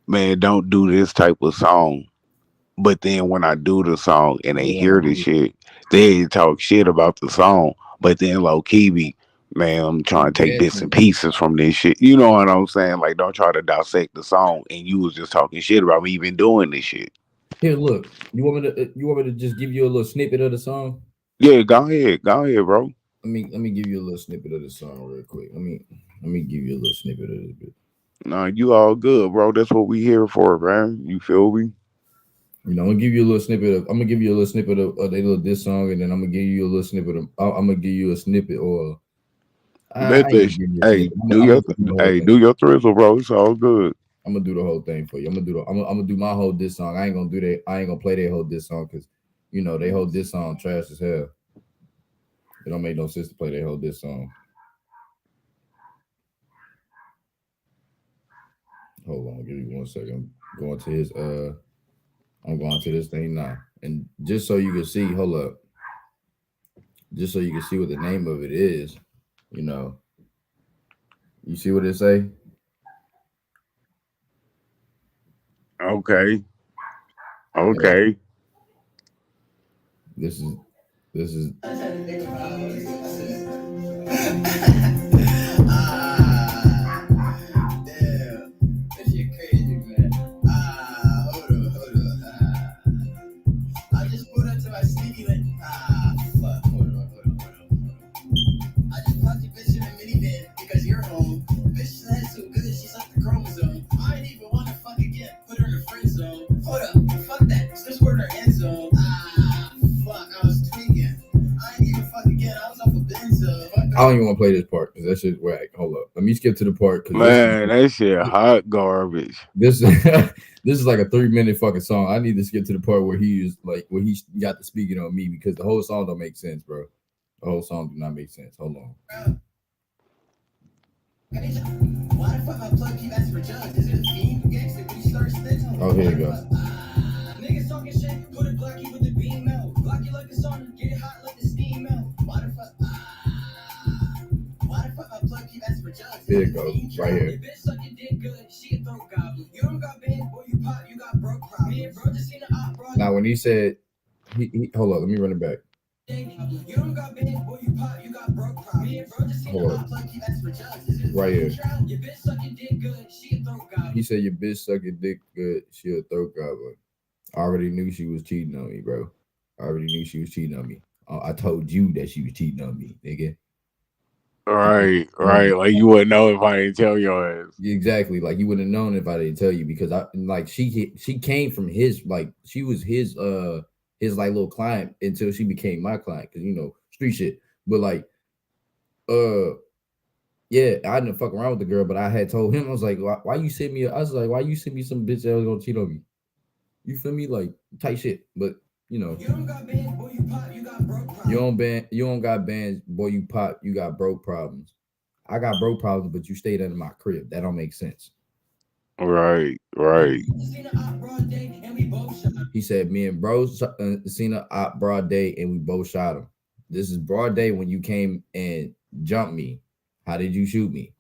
[SPEAKER 1] man, don't do this type of song. But then when I do the song and they
[SPEAKER 2] They want to
[SPEAKER 1] hear the
[SPEAKER 2] do
[SPEAKER 1] shit, they talk shit about the song. But then low key be, man, I'm trying to take bits and
[SPEAKER 2] gassing.
[SPEAKER 1] pieces from this shit. You know what I'm saying? Like, don't try to dissect the song and you was just talking shit about me even doing this shit.
[SPEAKER 2] Here, look. You want me to just give you a little snippet of the song?
[SPEAKER 1] Yeah, go ahead, bro.
[SPEAKER 2] Let me give you a little snippet of the song real quick. Let me give you a little snippet of this bit.
[SPEAKER 1] Nah, you all good, bro. That's what we here for, man. You feel me?
[SPEAKER 2] I'm gonna give you a little snippet of. I'm gonna give you a little snippet of their little diss song, and then I'm gonna give you a little snippet of. I'm gonna give you a snippet, or I
[SPEAKER 1] Bet
[SPEAKER 2] ain't
[SPEAKER 1] that
[SPEAKER 2] gonna give you a
[SPEAKER 1] hey,
[SPEAKER 2] snippet. I'm gonna do the whole thing.
[SPEAKER 1] do your thrizzle, bro. It's all good.
[SPEAKER 2] I'm gonna do the whole thing for you. I'm gonna do my whole diss song. I ain't gonna do that. I ain't gonna play that whole diss song because You know, they hold this song trash as hell. It don't make no sense to play they hold this song. Hold on, give me 1 second. Going to his I'm going to this thing now. And just so you can see, hold up. Just so you can see what the name of it is, you know. You see what it say?
[SPEAKER 1] Okay.
[SPEAKER 2] Yeah.
[SPEAKER 1] Okay.
[SPEAKER 2] This is this is I don't even want to play this part because that shit's whack. Hold up. Let me skip to the part because
[SPEAKER 1] Man, that shit hot garbage.
[SPEAKER 2] this this is like a 3 minute fucking song. I need to skip to the part where he is like where he got the speaking on me because the whole song don't make sense, bro. The whole song do not make sense. Hold on. Oh, here you go. Here it goes, right here. Now, when he said, hold on, let me run it back. Hold on. Right here. He said, your bitch sucking dick good, she a throat gobbler. I already knew she was cheating on me, bro. I already knew she was cheating on me. I told you that she was cheating on me, nigga.
[SPEAKER 1] Right, right. Like you wouldn't know if I didn't tell your ass.
[SPEAKER 2] Exactly. Like you wouldn't have known if I didn't tell you because I like she came from his like she was his like little client until she became my client because you know street shit. But like yeah, I didn't fuck around with the girl, but I had told him I was like, why you send me? I was like, why you send me some bitch that was gonna cheat on me? You feel me? Like tight shit. But you know, you don't got bands, boy. You pop. You got broke problems. You don't got bands, boy. You pop. You got broke problems. I got broke problems, but you stayed under my crib. That don't make sense.
[SPEAKER 1] Right, right.
[SPEAKER 2] He said, me and bro seen a op broad day and we both shot him. This is broad day when you came and jumped me. How did you shoot me?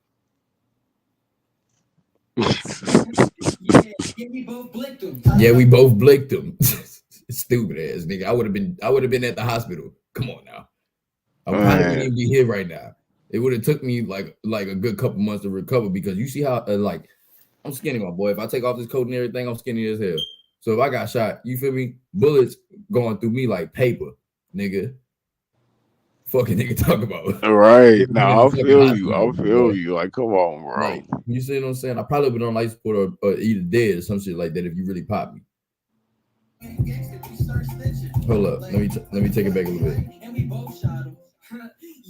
[SPEAKER 2] Yeah, we both blicked him. Stupid ass nigga. I would have been at the hospital. Come on now. I probably wouldn't even be here right now. It would have took me like a good couple months to recover because you see how like I'm skinny, my boy. If I take off this coat and everything, I'm skinny as hell. So if I got shot, you feel me? Bullets going through me like paper, nigga. Fucking nigga talk about.
[SPEAKER 1] Right. Now I feel you. I feel you. Like, come on, bro.
[SPEAKER 2] Like, you see what I'm saying? I probably would on life support or either dead or some shit like that if you really pop me. Hold up. Let me take it back a little bit.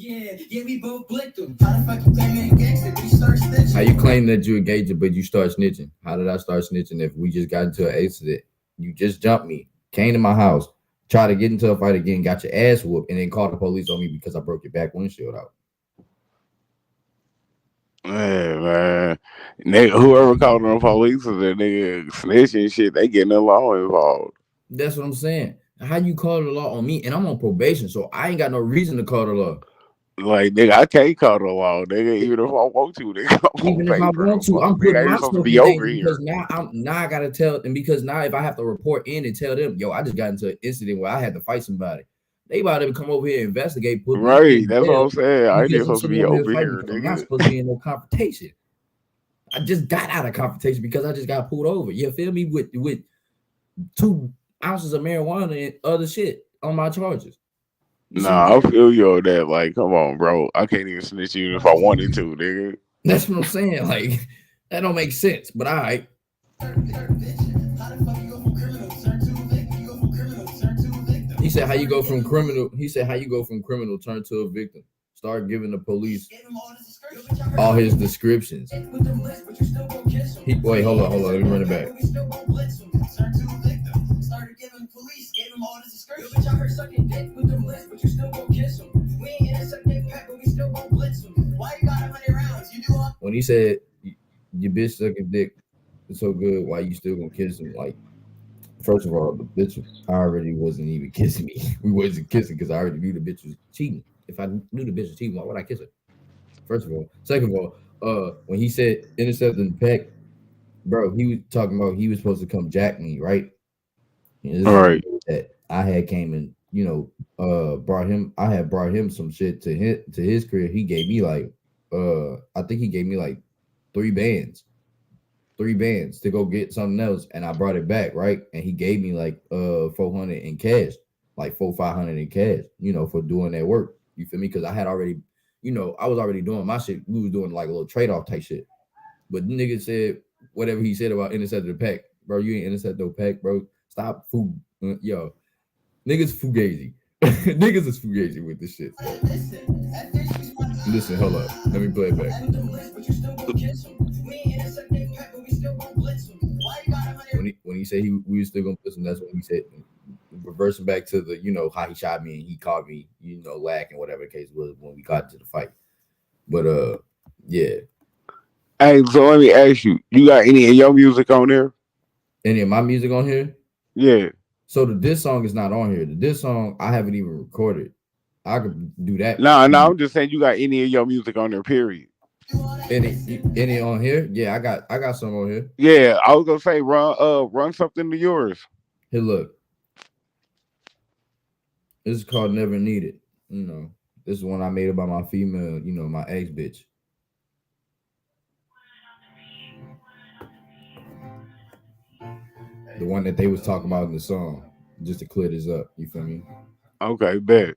[SPEAKER 2] Yeah, we both blicked him. How the fuck you claiming gangster? We start snitching. How you claim that you engaged but you start snitching? How did I start snitching if we just got into an accident? You just jumped me, came to my house, tried to get into a fight again, got your ass whooped, and then called the police on me because I broke your back windshield out.
[SPEAKER 1] Man, nigga, whoever called the police or the nigga snitching shit, they getting the law involved.
[SPEAKER 2] That's what I'm saying. How you call the law on me? And I'm on probation, so I ain't got no reason to call the law.
[SPEAKER 1] Like, nigga, I can't call the law, nigga. Even if I want to, nigga.
[SPEAKER 2] Even if I want to, I'm putting myself in danger because now I gotta tell, and because now if I have to report in and tell them, yo, I just got into an incident where I had to fight somebody. They about to come over here and investigate. Put
[SPEAKER 1] right, that's what I'm saying. I ain't supposed to be over here, nigga.
[SPEAKER 2] I'm not supposed to be in no confrontation. I just got out of confrontation because I just got pulled over. You feel me? With 2 ounces of marijuana and other shit on my charges.
[SPEAKER 1] Nah, I feel you on that. Like, come on, bro. I can't even snitch you if I wanted to, nigga.
[SPEAKER 2] That's what I'm saying. Like, that don't make sense. But all right. He said, how you go from criminal? He said, how you go from criminal turn to a victim? Start giving the police all his descriptions. Wait, hold on. Let me run it back. bitch out here sucking dick with them lips, but you still gon' kiss him. We ain't in a second pack, but we still gon' blitz him. Why you got 100 rounds? You do all. When he said your bitch sucking dick is so good, why you still gonna kiss him? Like, first of all, the bitch already wasn't even kissing me. We wasn't kissing because I already knew the bitch was cheating. If I knew the bitch was cheating, why would I kiss her? First of all. Second of all, when he said intercepting the pack, bro, he was talking about he was supposed to come jack me, right? And this is
[SPEAKER 1] Right.
[SPEAKER 2] that I had came and brought him. I had brought him some shit to his crib. He gave me like I think he gave me like three bands, to go get something else, and I brought it back, right? And he gave me like 400 in cash, like 500 in cash, for doing that work. You feel me? Because I had already, I was already doing my shit. We was doing like a little trade off type shit. But the nigga said whatever he said about intercepting the pack, bro. You ain't intercept no pack, bro. Stop yo. Niggas fugazi. Niggas is fugazi with this shit. So. Listen, hold up. Let me play it back. When he said we were still gonna listen, that's when he said, reversing back to the how he shot me and he caught me lacking, whatever the case was when we got into the fight. But yeah.
[SPEAKER 1] Hey, so let me ask you: you got any of your music on there?
[SPEAKER 2] Any of my music on here?
[SPEAKER 1] Yeah.
[SPEAKER 2] So the diss song is not on here. The diss song I haven't even recorded. I could do that.
[SPEAKER 1] No, I'm just saying you got any of your music on there. Period.
[SPEAKER 2] Any on here? Yeah, I got some on here.
[SPEAKER 1] Yeah, I was gonna say run something to yours.
[SPEAKER 2] Hey, look. This is called Never Needed. This is one I made about my female, my ex bitch. The one that they was talking about in the song. Just to clear this up. You feel me?
[SPEAKER 1] Okay, bet.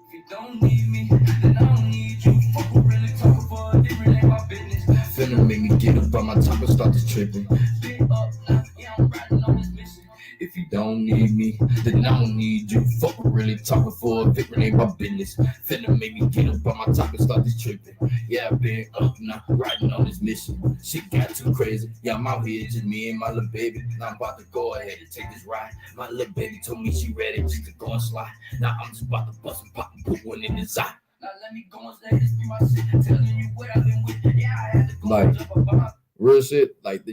[SPEAKER 2] If you don't need me, then I don't need you. Fuck who really talking for a different ain't my business. Finna make me get up on my top and start this tripping. Big up now, yeah, I'm riding on this mission. If you don't need me, then I don't need you. Fuck who really talking for a different ain't my business. Finna make me get up on my top and start this tripping. Yeah, I've been up now, riding on this mission. Shit got too crazy. Yeah, I'm out here, just me and my little baby. Now I'm about to go ahead and take this ride. My little baby told me she ready just to go and slide. Now I'm just about to bust and pop and put one in his eye. Now let me go and let this be my shit. Telling you what I've been with. Yeah, I had to go and jump up. Real shit, like,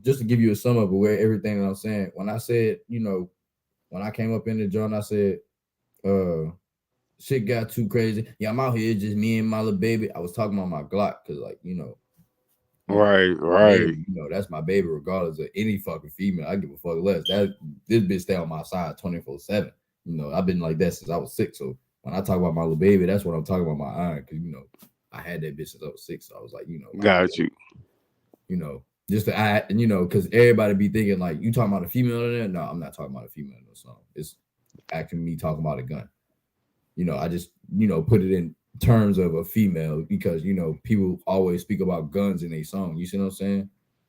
[SPEAKER 2] just to give you a sum up of where everything that I'm saying. When I said, when I came up in the joint, I said, shit got too crazy. Yeah, I'm out here, just me and my little baby. I was talking about my Glock, because, like,
[SPEAKER 1] right.
[SPEAKER 2] Baby, that's my baby, regardless of any fucking female. I give a fuck less. This bitch stay on my side 24/7. I've been like that since I was 6. So when I talk about my little baby, that's what I'm talking about, my iron, because I had that bitch since I was 6. So I was like,
[SPEAKER 1] got
[SPEAKER 2] baby, you. Just to add, because everybody be thinking like, you talking about a female in there? No, I'm not talking about a female in the song. It's actually me talking about a gun. I just put it in terms of a female because people always speak about guns in their song. You see what I'm saying?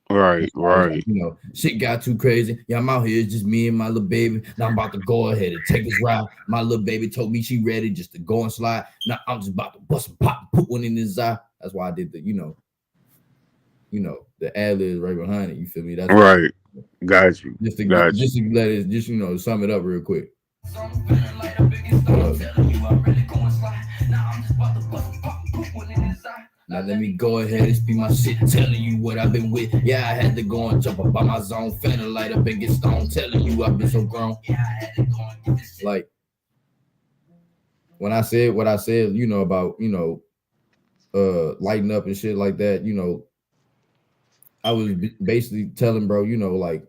[SPEAKER 1] Right.
[SPEAKER 2] Like, shit got too crazy. Yeah, I'm out here, it's just me and my little baby. Now I'm about to go ahead and take this ride. My little baby told me she ready just to go and slide. Now I'm just about to bust and pop and put one in his eye. That's why I did the the ad libs right behind it. You feel me? That's
[SPEAKER 1] right. Got you.
[SPEAKER 2] Just to let it, sum it up real quick. Now let me go ahead and speak my shit, telling you what I've been with. Yeah, I had to go and jump up by my zone, finna light up and get stoned, telling you I've been so grown. Yeah, I had to go and get this shit. Like, when I said what I said, about, lighting up and shit like that, I was basically telling bro, like,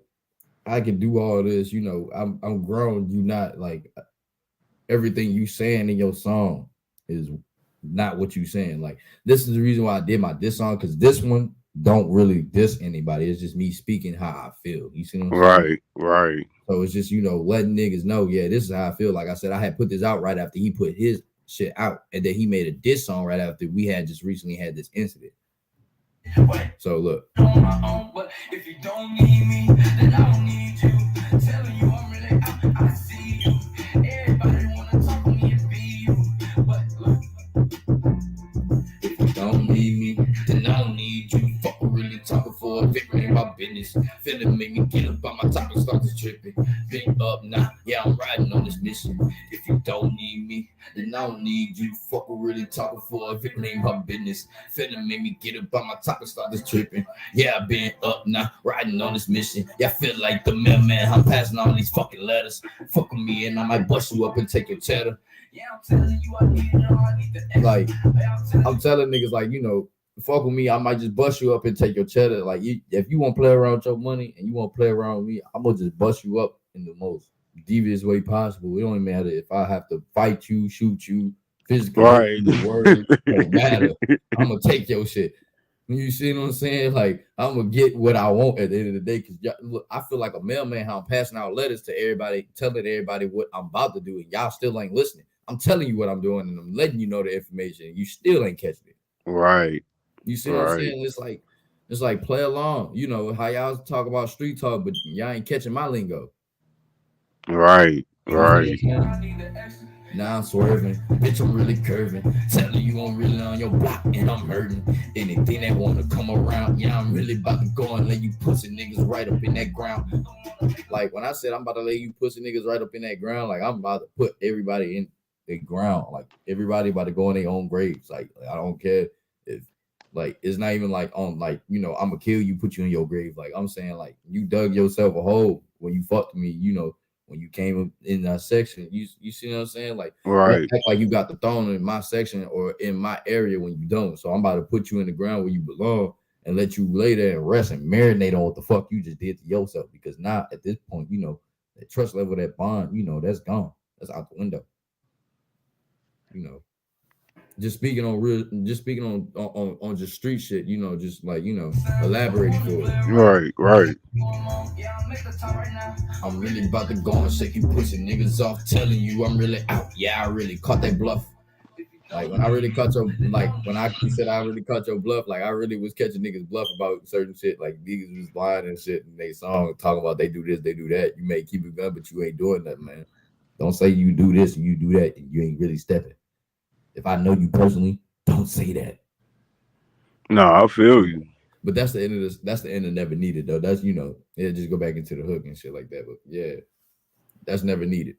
[SPEAKER 2] I can do all this, I'm grown. You not like everything you saying in your song is not what you saying. Like, this is the reason why I did my diss song, because this one don't really diss anybody. It's just me speaking how I feel. You see what I'm saying?
[SPEAKER 1] Right.
[SPEAKER 2] So it's just, letting niggas know, yeah, this is how I feel. Like I said, I had put this out right after he put his shit out, and then he made a diss song right after we had just recently had this incident. So look. On my own, but if you don't need me, then I don't need you. Telling you I'm really out, I see you. Everybody wanna talk to me and be you. But look, if you don't need me, then I don't need you. Fuck really talking for a victim. ain't my business. Finna make me get up on my top and start this tripping. Big up now, yeah, I'm riding on this mission. If you don't need me, then I don't need you. Fuck with really talking for if it ain't my business. Finna make me get up on my top and start this tripping. Yeah, I been up now, riding on this mission. Yeah, I feel like the mailman, I'm passing all these fucking letters. Fuck with me and I might bust you up and take your cheddar. Yeah, I'm telling you, I need it all, I need the extra. Like, I'm telling niggas, like, you know, fuck with me, I might just bust you up and take your cheddar. Like, if you want to play around with your money and you want to play around with me, I'm gonna just bust you up in the most devious way possible. It don't even matter if I have to fight you, shoot you, physically hurt
[SPEAKER 1] Right.
[SPEAKER 2] you, word, it don't matter. I'm gonna take your shit. You see what I'm saying? Like, I'm gonna get what I want at the end of the day. Cause look, I feel like a mailman how I'm passing out letters to everybody, telling everybody what I'm about to do, and y'all still ain't listening. I'm telling you what I'm doing, and I'm letting you know the information, and you still ain't catching it.
[SPEAKER 1] Right.
[SPEAKER 2] You see what I'm
[SPEAKER 1] Right.
[SPEAKER 2] saying? It's like play along. You know how y'all talk about street talk, but y'all ain't catching my lingo.
[SPEAKER 1] Right.
[SPEAKER 2] You feel
[SPEAKER 1] Right.
[SPEAKER 2] what I'm saying? Now I'm swerving, bitch, I'm really curving. Telling you I'm really on your block and I'm hurting. Anything that wanna come around, yeah, I'm really about to go and lay you pussy niggas right up in that ground. Like when I said I'm about to lay you pussy niggas right up in that ground, like I'm about to put everybody in the ground. Like everybody about to go in their own graves. Like I don't care if like it's not even like on like you know I'm gonna kill you, put you in your grave. Like I'm saying like you dug yourself a hole when you fucked me. You know when you came up in that section. You see what I'm saying? Like don't
[SPEAKER 1] Right.
[SPEAKER 2] act like you got the throne in my section or in my area when you don't. So I'm about to put you in the ground where you belong and let you lay there and rest and marinate on what the fuck you just did to yourself. Because now at this point, you know, that trust level, that bond, you know, that's gone. That's out the window. You know. Just speaking on just street shit, you know, just like, you know, elaborating for it.
[SPEAKER 1] Right. Right.
[SPEAKER 2] I'm really about to go and shake you pussy niggas off, telling you I'm really out. Yeah, I really caught that bluff. Like when I really caught your like when I said I really caught your bluff, like I really was catching niggas bluff about certain shit. Like niggas was lying and shit and they song talking about they do this, they do that. You may keep it gun, but you ain't doing that, man. Don't say you do this and you do that and you ain't really stepping. If I know you personally, don't say that.
[SPEAKER 1] No, I feel you.
[SPEAKER 2] But that's the end of this. That's the end of never needed though. That's you know, yeah, just go back into the hook and shit like that. But yeah, that's never needed.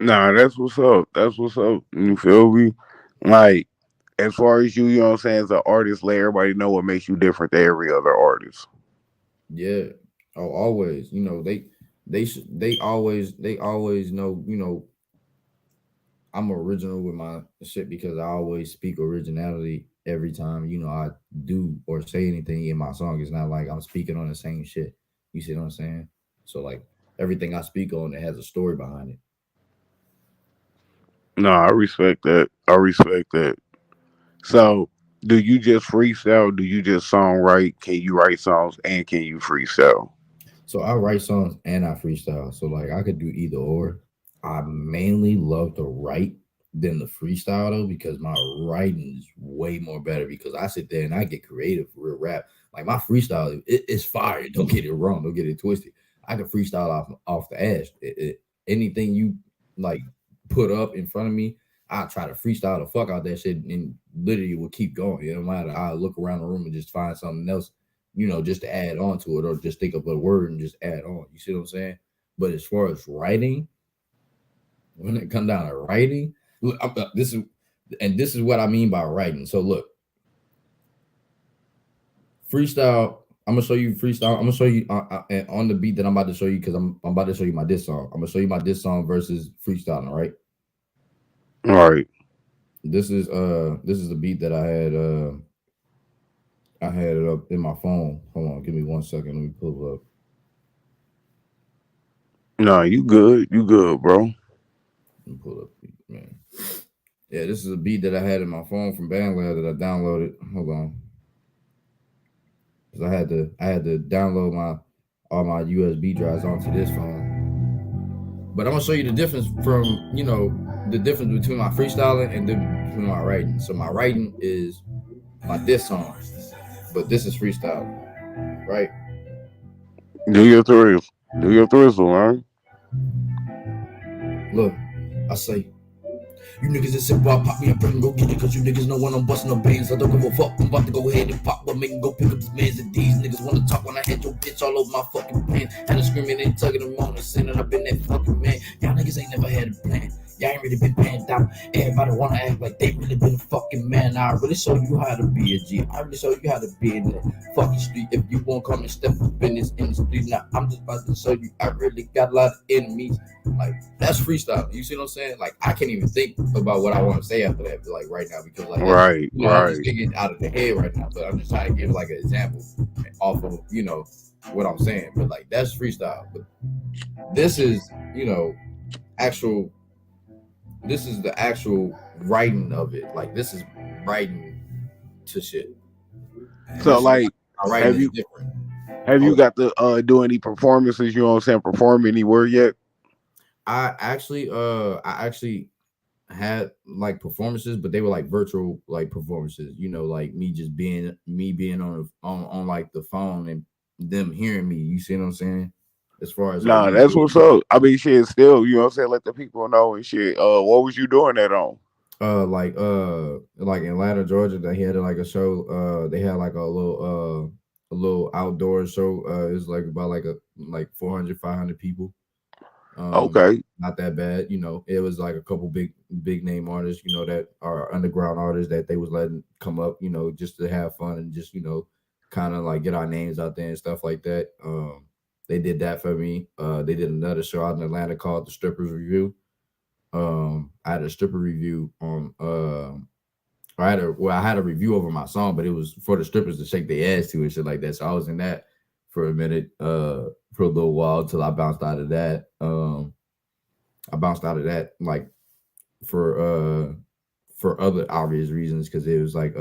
[SPEAKER 1] Nah, that's what's up. That's what's up. You feel me? Like, as far as you know what I'm saying, as an artist, let everybody know what makes you different than every other artist.
[SPEAKER 2] Yeah. Oh, always. You know, they always know, you know, I'm original with my shit because I always speak originality every time, you know, I do or say anything in my song. It's not like I'm speaking on the same shit. You see what I'm saying? So like everything I speak on, it has a story behind it.
[SPEAKER 1] No, I respect that. I respect that. So, do you just freestyle? Do you just songwrite? Can you write songs and can you freestyle?
[SPEAKER 2] So I write songs and I freestyle. So like I could do either or. I mainly love to write than the freestyle though because my writing is way more better because I sit there and I get creative for real rap. Like my freestyle, it's fire. Don't get it wrong. Don't get it twisted. I can freestyle off the ass. Anything you like put up in front of me, I try to freestyle the fuck out that shit and literally will keep going. It don't matter. I look around the room and just find something else, you know, just to add on to it or just think of a word and just add on. You see what I'm saying? But as far as writing, when it come down to writing, look, this is what I mean by writing. So look, freestyle. I'm gonna show you freestyle. I'm gonna show you on the beat that I'm about to show you because I'm about to show you my diss song. I'm gonna show you my diss song versus freestyling. All right.
[SPEAKER 1] All right.
[SPEAKER 2] This is the beat that I had it up in my phone. Hold on, give me 1 second. Let me pull it up.
[SPEAKER 1] No, you good. You good, bro.
[SPEAKER 2] Let me pull up, man. Yeah, this is a beat that I had in my phone from BandLab that I downloaded. Hold on, because I had to download my all my USB drives onto this phone. But I'm gonna show you the difference from you know the difference between my freestyling and between my writing. So my writing is my diss song, but this is freestyle, right?
[SPEAKER 1] Do your thrill. Do your thrizzle, man.
[SPEAKER 2] Look, I say You niggas is simple, I pop me a brick and go get it, cause you niggas know when I'm busting the bands. I don't give a fuck, I'm about to go ahead and pop, but make him go pick up his mans. And these niggas wanna talk when I had your bitch all over my fucking pants. Had her screaming and tugging them on the sin, and I've been that fucking man. Y'all niggas ain't never had a plan. Y'all ain't really been panned out. Everybody wanna act like they really been a fucking man. I really show you how to be a G. I really show you how to be in that fucking street. If you won't come and step up in this industry, now I'm just about to show you I really got a lot of enemies. Like that's freestyle. You see what I'm saying? Like I can't even think about what I want to say after that, like right now, because like that's
[SPEAKER 1] Right,
[SPEAKER 2] I'm just
[SPEAKER 1] right.
[SPEAKER 2] thinking out of the head right now. But I'm just trying to give like an example off of what I'm saying. But like that's freestyle. But this is actual. This is the actual writing of it. Like this is writing to shit, and
[SPEAKER 1] So
[SPEAKER 2] this is
[SPEAKER 1] like,
[SPEAKER 2] my writing
[SPEAKER 1] have
[SPEAKER 2] is
[SPEAKER 1] you
[SPEAKER 2] different.
[SPEAKER 1] have
[SPEAKER 2] Oh,
[SPEAKER 1] you got to do any performances? You know what I'm saying? Perform anywhere yet?
[SPEAKER 2] I actually had like performances, but they were like virtual like performances. Like me being on like the phone and them hearing me. You see what I'm saying? As far as like
[SPEAKER 1] Nah,
[SPEAKER 2] me
[SPEAKER 1] that's
[SPEAKER 2] being
[SPEAKER 1] what's up. I mean, shit, still, you know what I'm saying? Let the people know and shit. What was you doing that on?
[SPEAKER 2] like in Atlanta, Georgia, they had like a show. They had like a little outdoor show. It's like about like 400, 500 people. um
[SPEAKER 1] Okay.
[SPEAKER 2] Not that bad. It was like a couple big name artists, that are underground artists that they was letting come up, just to have fun and just kind of like get our names out there and stuff like that. They did that for me. They did another show out in Atlanta called the Strippers Review. I had a stripper review on I had a review over my song, but it was for the strippers to shake their ass to and shit like that. So I was in that for a minute, for a little while till I bounced out of that. I bounced out of that like for uh for other obvious reasons, because it was like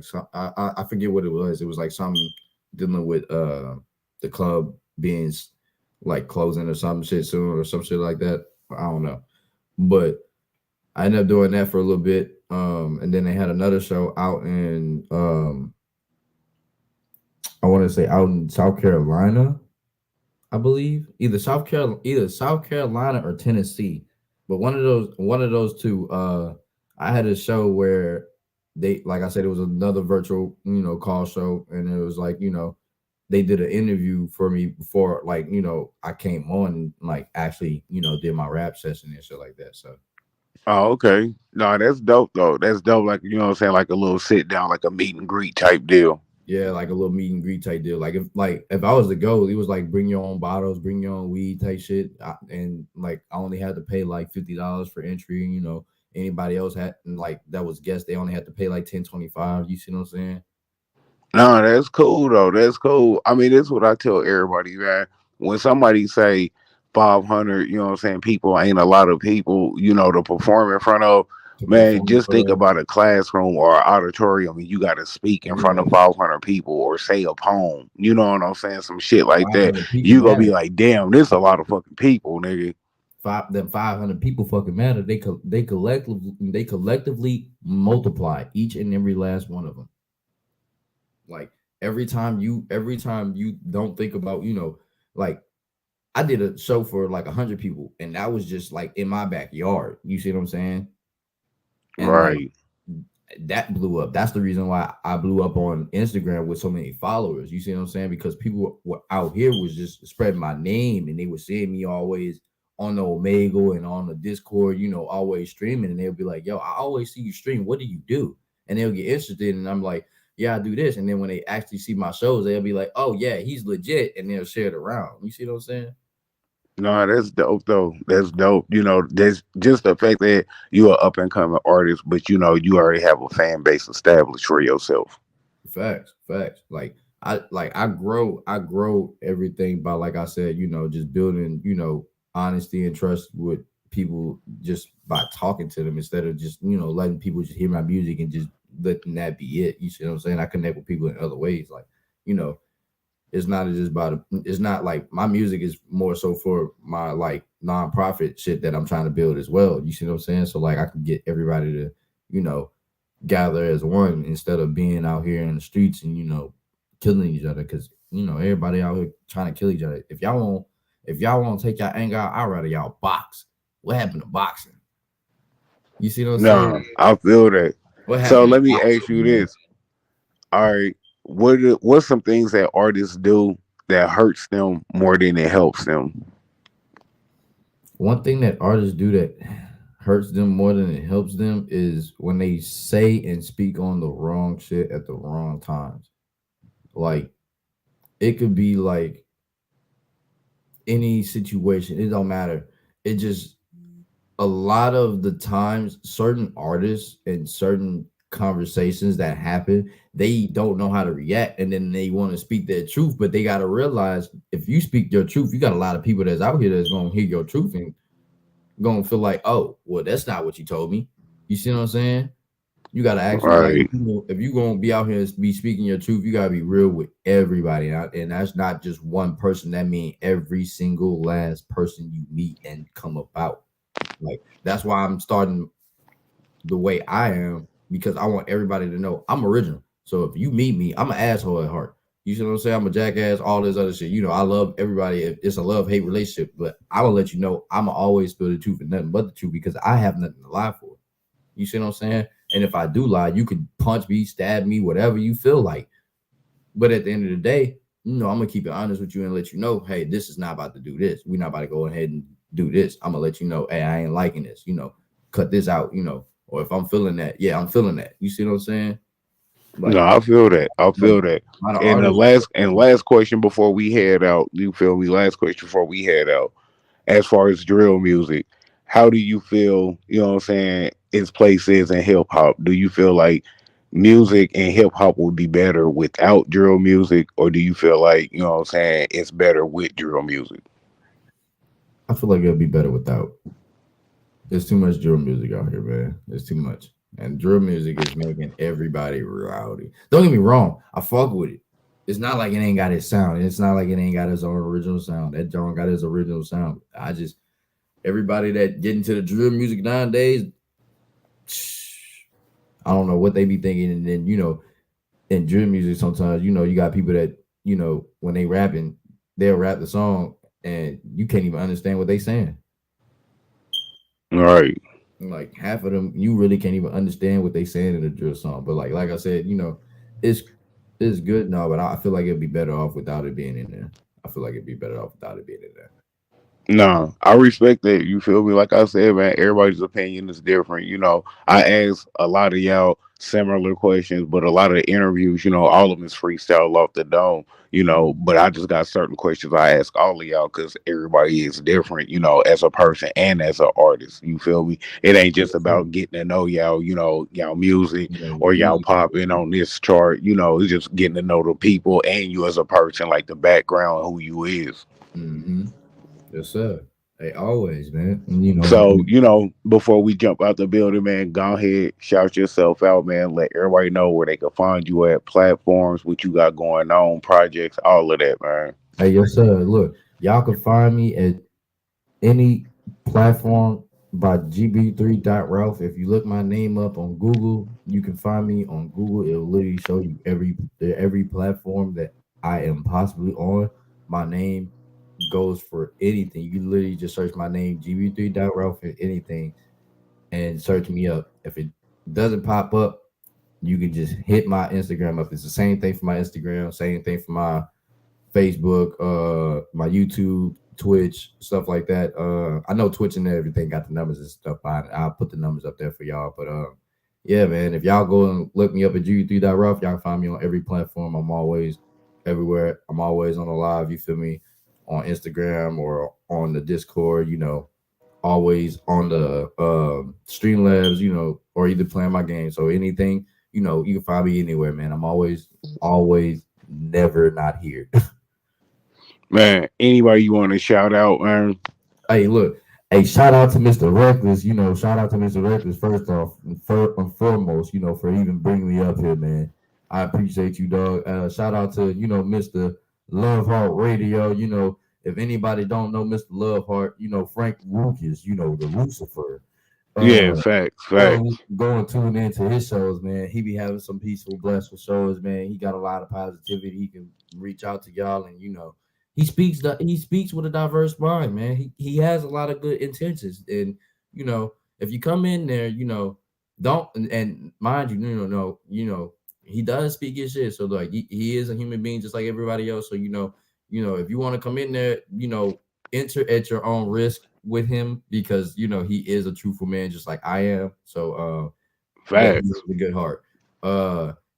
[SPEAKER 2] some, I forget what it was. It was like something dealing with the club being like closing or some shit soon or some shit like that. I don't know, but I ended up doing that for a little bit. And then they had another show out in I want to say out in South Carolina, I believe, either South Carolina or Tennessee, but one of those two. I had a show where they, like I said, it was another virtual call show, and it was like they did an interview for me before, like I came on and like actually did my rap session and shit like that. So
[SPEAKER 1] Oh, okay. No, that's dope though. That's dope. Like, you know what I'm saying? Like a little sit down, like a meet and greet type deal.
[SPEAKER 2] yeah, like a little meet and greet type deal. Like if I was to go, it was like bring your own bottles, bring your own weed type shit, and like I only had to pay like $50 for entry. Anybody else had, and like that was guests, they only had to pay like 10.25. You see what I'm saying?
[SPEAKER 1] No, that's cool though. That's cool. I mean, that's what I tell everybody, man. When somebody say 500, you know what I'm saying, people ain't a lot of people, to perform in front of,
[SPEAKER 2] To
[SPEAKER 1] man,
[SPEAKER 2] perform
[SPEAKER 1] just think
[SPEAKER 2] for
[SPEAKER 1] about a classroom or an auditorium and you got to speak in front of
[SPEAKER 2] yeah,
[SPEAKER 1] 500 people or say a poem. You know what I'm saying? Some shit like that.
[SPEAKER 2] 500 people
[SPEAKER 1] You gonna be
[SPEAKER 2] matter.
[SPEAKER 1] like, damn, this a lot of fucking people, nigga.
[SPEAKER 2] 500 people fucking matter. They collectively multiply each and every last one of them. Like every time you don't think about like I did a show for like 100 people, and that was just like in my backyard. You see what I'm saying? And like
[SPEAKER 1] Right.
[SPEAKER 2] that blew up. That's the reason why I blew up on Instagram with so many followers. You see what I'm saying? Because people were out here was just spreading my name, and they were seeing me always on the Omegle and on the Discord, always streaming, and they'll be like, "Yo, I always see you stream. What do you do?" And they'll get interested, and I'm like, "Yeah, I do this." And then when they actually see my shows, they'll be like, "Oh yeah, he's legit," and they'll share it around. You see what I'm saying?
[SPEAKER 1] No, that's dope though. That's dope. There's just the fact that you're an up and coming artist, but you already have a fan base established for yourself.
[SPEAKER 2] Facts, facts. I grow everything by, like I said, just building, honesty and trust with people just by talking to them, instead of just, letting people just hear my music and just letting that be it. You see what I'm saying? I connect with people in other ways. Like, you know, it's not like my music is more so for my like nonprofit shit that I'm trying to build as well. You see what I'm saying? So like I can get everybody to, you know, gather as one instead of being out here in the streets and killing each other, because everybody out here trying to kill each other. If y'all want to take y'all anger out, I'd rather y'all box. What happened to boxing? You see what I'm
[SPEAKER 1] Nah,
[SPEAKER 2] saying?
[SPEAKER 1] I feel that.
[SPEAKER 2] What
[SPEAKER 1] So
[SPEAKER 2] happened?
[SPEAKER 1] let me ask
[SPEAKER 2] Actually,
[SPEAKER 1] you
[SPEAKER 2] man.
[SPEAKER 1] this. All right, what's some things that artists do that hurts them more than it helps them?
[SPEAKER 2] One thing that artists do that hurts them more than it helps them is when they say and speak on the wrong shit at the wrong times. Like it could be like any situation. It don't matter. It just a lot of the times certain artists and certain conversations that happen, they don't know how to react and then they want to speak their truth, but they got to realize if you speak your truth, you got a lot of people that's out here that's going to hear your truth and going to feel like, oh, well, that's not what you told me. You see what I'm saying? You got to actually like
[SPEAKER 1] Right,
[SPEAKER 2] if you going to be out here and be speaking your truth, you got to be real with everybody. And that's not just one person. That means every single last person you meet and come about. Like that's why I'm starting the way I am because I want everybody to know I'm original. So if you meet me, I'm an asshole at heart. You see what I'm saying? I'm a jackass, all this other shit. You know, I love everybody. It's a love hate relationship, but I will let you know I'm always spill the truth and nothing but the truth because I have nothing to lie for. You see what I'm saying? And if I do lie, you could punch me, stab me, whatever you feel like. But at the end of the day, I'm gonna keep it honest with you and let you know, hey, this is not about to do this. We're not about to go ahead and do this. I'm gonna let you know, hey, I ain't liking this. Cut this out. Or if I'm feeling that, yeah, I'm feeling that. You see what I'm saying?
[SPEAKER 1] no,
[SPEAKER 2] Like,
[SPEAKER 1] I feel that. I
[SPEAKER 2] like
[SPEAKER 1] feel that.
[SPEAKER 2] a lot of
[SPEAKER 1] And the
[SPEAKER 2] artists.
[SPEAKER 1] last question before we head out, you feel me? Last question before we head out. As far as drill music, how do you feel, you know what I'm saying, its place is in hip hop? Do you feel like music and hip hop would be better without drill music, or do you feel like, you know what I'm saying, it's better with drill music?
[SPEAKER 2] I feel like it'll be better without. There's too much drill music out here, man. There's too much. And drill music is making everybody rowdy. Don't get me wrong, I fuck with it. It's not like it ain't got its sound. It's not like it ain't got its own original sound. That John got his original sound. Everybody that get into the drill music nowadays, I don't know what they be thinking. And then, in drill music, sometimes, you got people that, when they rapping, they'll rap the song and you can't even understand what they saying.
[SPEAKER 1] All right.
[SPEAKER 2] Like half of them, you really can't even understand what they saying in a drill song. But like I said, it's it's good now, but I feel like it'd be better off without it being in there. I feel like it'd be better off without it being in there.
[SPEAKER 1] No, I respect that. You feel me? Like I said, man, everybody's opinion is different. I ask a lot of y'all similar questions, but a lot of the interviews, all of them is freestyle off the dome,
[SPEAKER 2] Mhm.
[SPEAKER 1] but I just got certain questions I ask all of y'all because everybody is different, as a person and as an artist. You feel me? It ain't just
[SPEAKER 2] Yes, sir.
[SPEAKER 1] about getting to know y'all, y'all music
[SPEAKER 2] Your
[SPEAKER 1] or y'all
[SPEAKER 2] music.
[SPEAKER 1] popping on this chart, it's just getting to know the people and you as a person, like the background, who you is.
[SPEAKER 2] Mm-hmm. Yes, sir. Hey, always, man. And,
[SPEAKER 1] So, before we jump out the building, man, go ahead, shout yourself out, man. Let everybody know where they can find you at platforms, what you got going on, projects, all of that, man.
[SPEAKER 2] hey, yes, sir. Look, y'all can find me at any platform by GB3.RALPH. If you look my name up on Google, you can find me on Google. It'll literally show you every platform that I am possibly on. My name goes for anything. You can literally just search my name, GB3.RALPH, for anything, and search me up. If it doesn't pop up, you can just hit my Instagram up. It's the same thing for my Instagram, same thing for my Facebook, my YouTube, Twitch, stuff like that. I know Twitch and everything got the numbers and stuff by it. I'll put the numbers up there for y'all. But yeah, man, if y'all go and look me up at G3.Rough, y'all can find me on every platform. I'm always everywhere. I'm always on the live, you feel me, on Instagram or on the Discord, always on the Streamlabs, or either playing my game. So anything, you can find me anywhere, man. I'm always never not here.
[SPEAKER 1] Man, anybody you want to shout out, man?
[SPEAKER 2] Hey, look. Hey, shout out to Mr. Reckless. Shout out to Mr. Reckless first off and foremost. For even bringing me up here, man. I appreciate you, dog. Shout out to Mr. Love Heart Radio. If anybody don't know Mr. Love Heart, Frank Lucas. The Lucifer.
[SPEAKER 1] Yeah,
[SPEAKER 2] Uh,
[SPEAKER 1] facts,
[SPEAKER 2] go
[SPEAKER 1] facts.
[SPEAKER 2] go and tune into his shows, man. He be having some peaceful, blessful shows, man. He got a lot of positivity. He can reach out to y'all, and he speaks with a diverse mind, man. He has a lot of good intentions, and you know if you come in there, don't and mind you, he does speak his shit. So like he is a human being just like everybody else. So if you want to come in there, enter at your own risk with him because he is a truthful man just like I am. So but he has
[SPEAKER 1] Facts.
[SPEAKER 2] a good heart.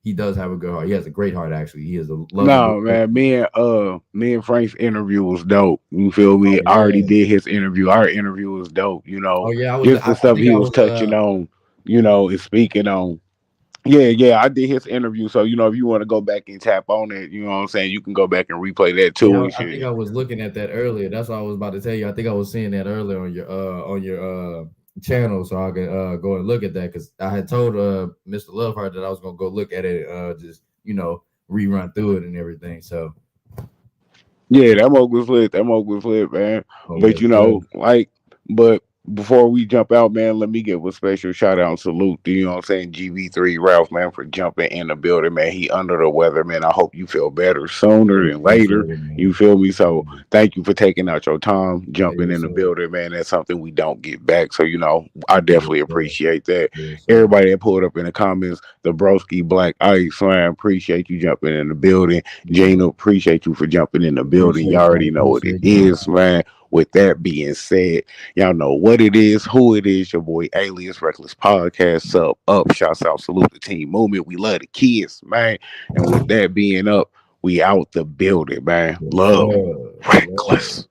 [SPEAKER 2] He does have a good heart. He has a great heart actually. He is a lovable
[SPEAKER 1] No, man,
[SPEAKER 2] person.
[SPEAKER 1] me and Frank's interview was dope. You feel me?
[SPEAKER 2] Oh
[SPEAKER 1] I already
[SPEAKER 2] yeah.
[SPEAKER 1] did his interview. Our interview was dope,
[SPEAKER 2] Oh yeah,
[SPEAKER 1] just the
[SPEAKER 2] I
[SPEAKER 1] stuff
[SPEAKER 2] think
[SPEAKER 1] he
[SPEAKER 2] I
[SPEAKER 1] was
[SPEAKER 2] was
[SPEAKER 1] touching on, and speaking on. Yeah, yeah, I did his interview. So, if you want to go back and tap on it, you know what I'm saying, you can go back and replay that too
[SPEAKER 2] Yeah,
[SPEAKER 1] and
[SPEAKER 2] I think
[SPEAKER 1] shit.
[SPEAKER 2] I was looking at that earlier. That's what I was about to tell you. I think I was seeing that earlier on your channel, so I could go and look at that because I had told Mr. Loveheart that I was gonna go look at it, just rerun through it and everything. So
[SPEAKER 1] Yeah, that mug was lit. That mug was lit, man.
[SPEAKER 2] oh
[SPEAKER 1] But
[SPEAKER 2] yes, sir.
[SPEAKER 1] but before we jump out, man, let me give a special shout out and salute to, GB3 Ralph, man, for jumping in the building, man. He under the weather, man. I hope you feel better sooner
[SPEAKER 2] Hey,
[SPEAKER 1] than later.
[SPEAKER 2] appreciate it,
[SPEAKER 1] You
[SPEAKER 2] man.
[SPEAKER 1] feel me? So
[SPEAKER 2] Appreciate it.
[SPEAKER 1] thank you for taking out your time, jumping
[SPEAKER 2] Yes,
[SPEAKER 1] in the
[SPEAKER 2] sir.
[SPEAKER 1] building, man. That's something we don't get back. So, I
[SPEAKER 2] Yes,
[SPEAKER 1] definitely
[SPEAKER 2] sir.
[SPEAKER 1] appreciate that.
[SPEAKER 2] Yes, sir.
[SPEAKER 1] Everybody that pulled up in the comments, the broski black ice, man, appreciate you jumping in the building.
[SPEAKER 2] Yeah,
[SPEAKER 1] Gina, appreciate you for jumping in the building. You
[SPEAKER 2] appreciate y'all.
[SPEAKER 1] already know what it
[SPEAKER 2] Appreciate y'all.
[SPEAKER 1] is, man. With that being said, y'all know what it is, who it is. Your boy Alias Reckless Podcast. Up. Shouts out. Salute the team movement. We love the kids, man. And with that being up, we out the building, man.
[SPEAKER 2] Yes,
[SPEAKER 1] Love.
[SPEAKER 2] sir. Love.
[SPEAKER 1] Reckless.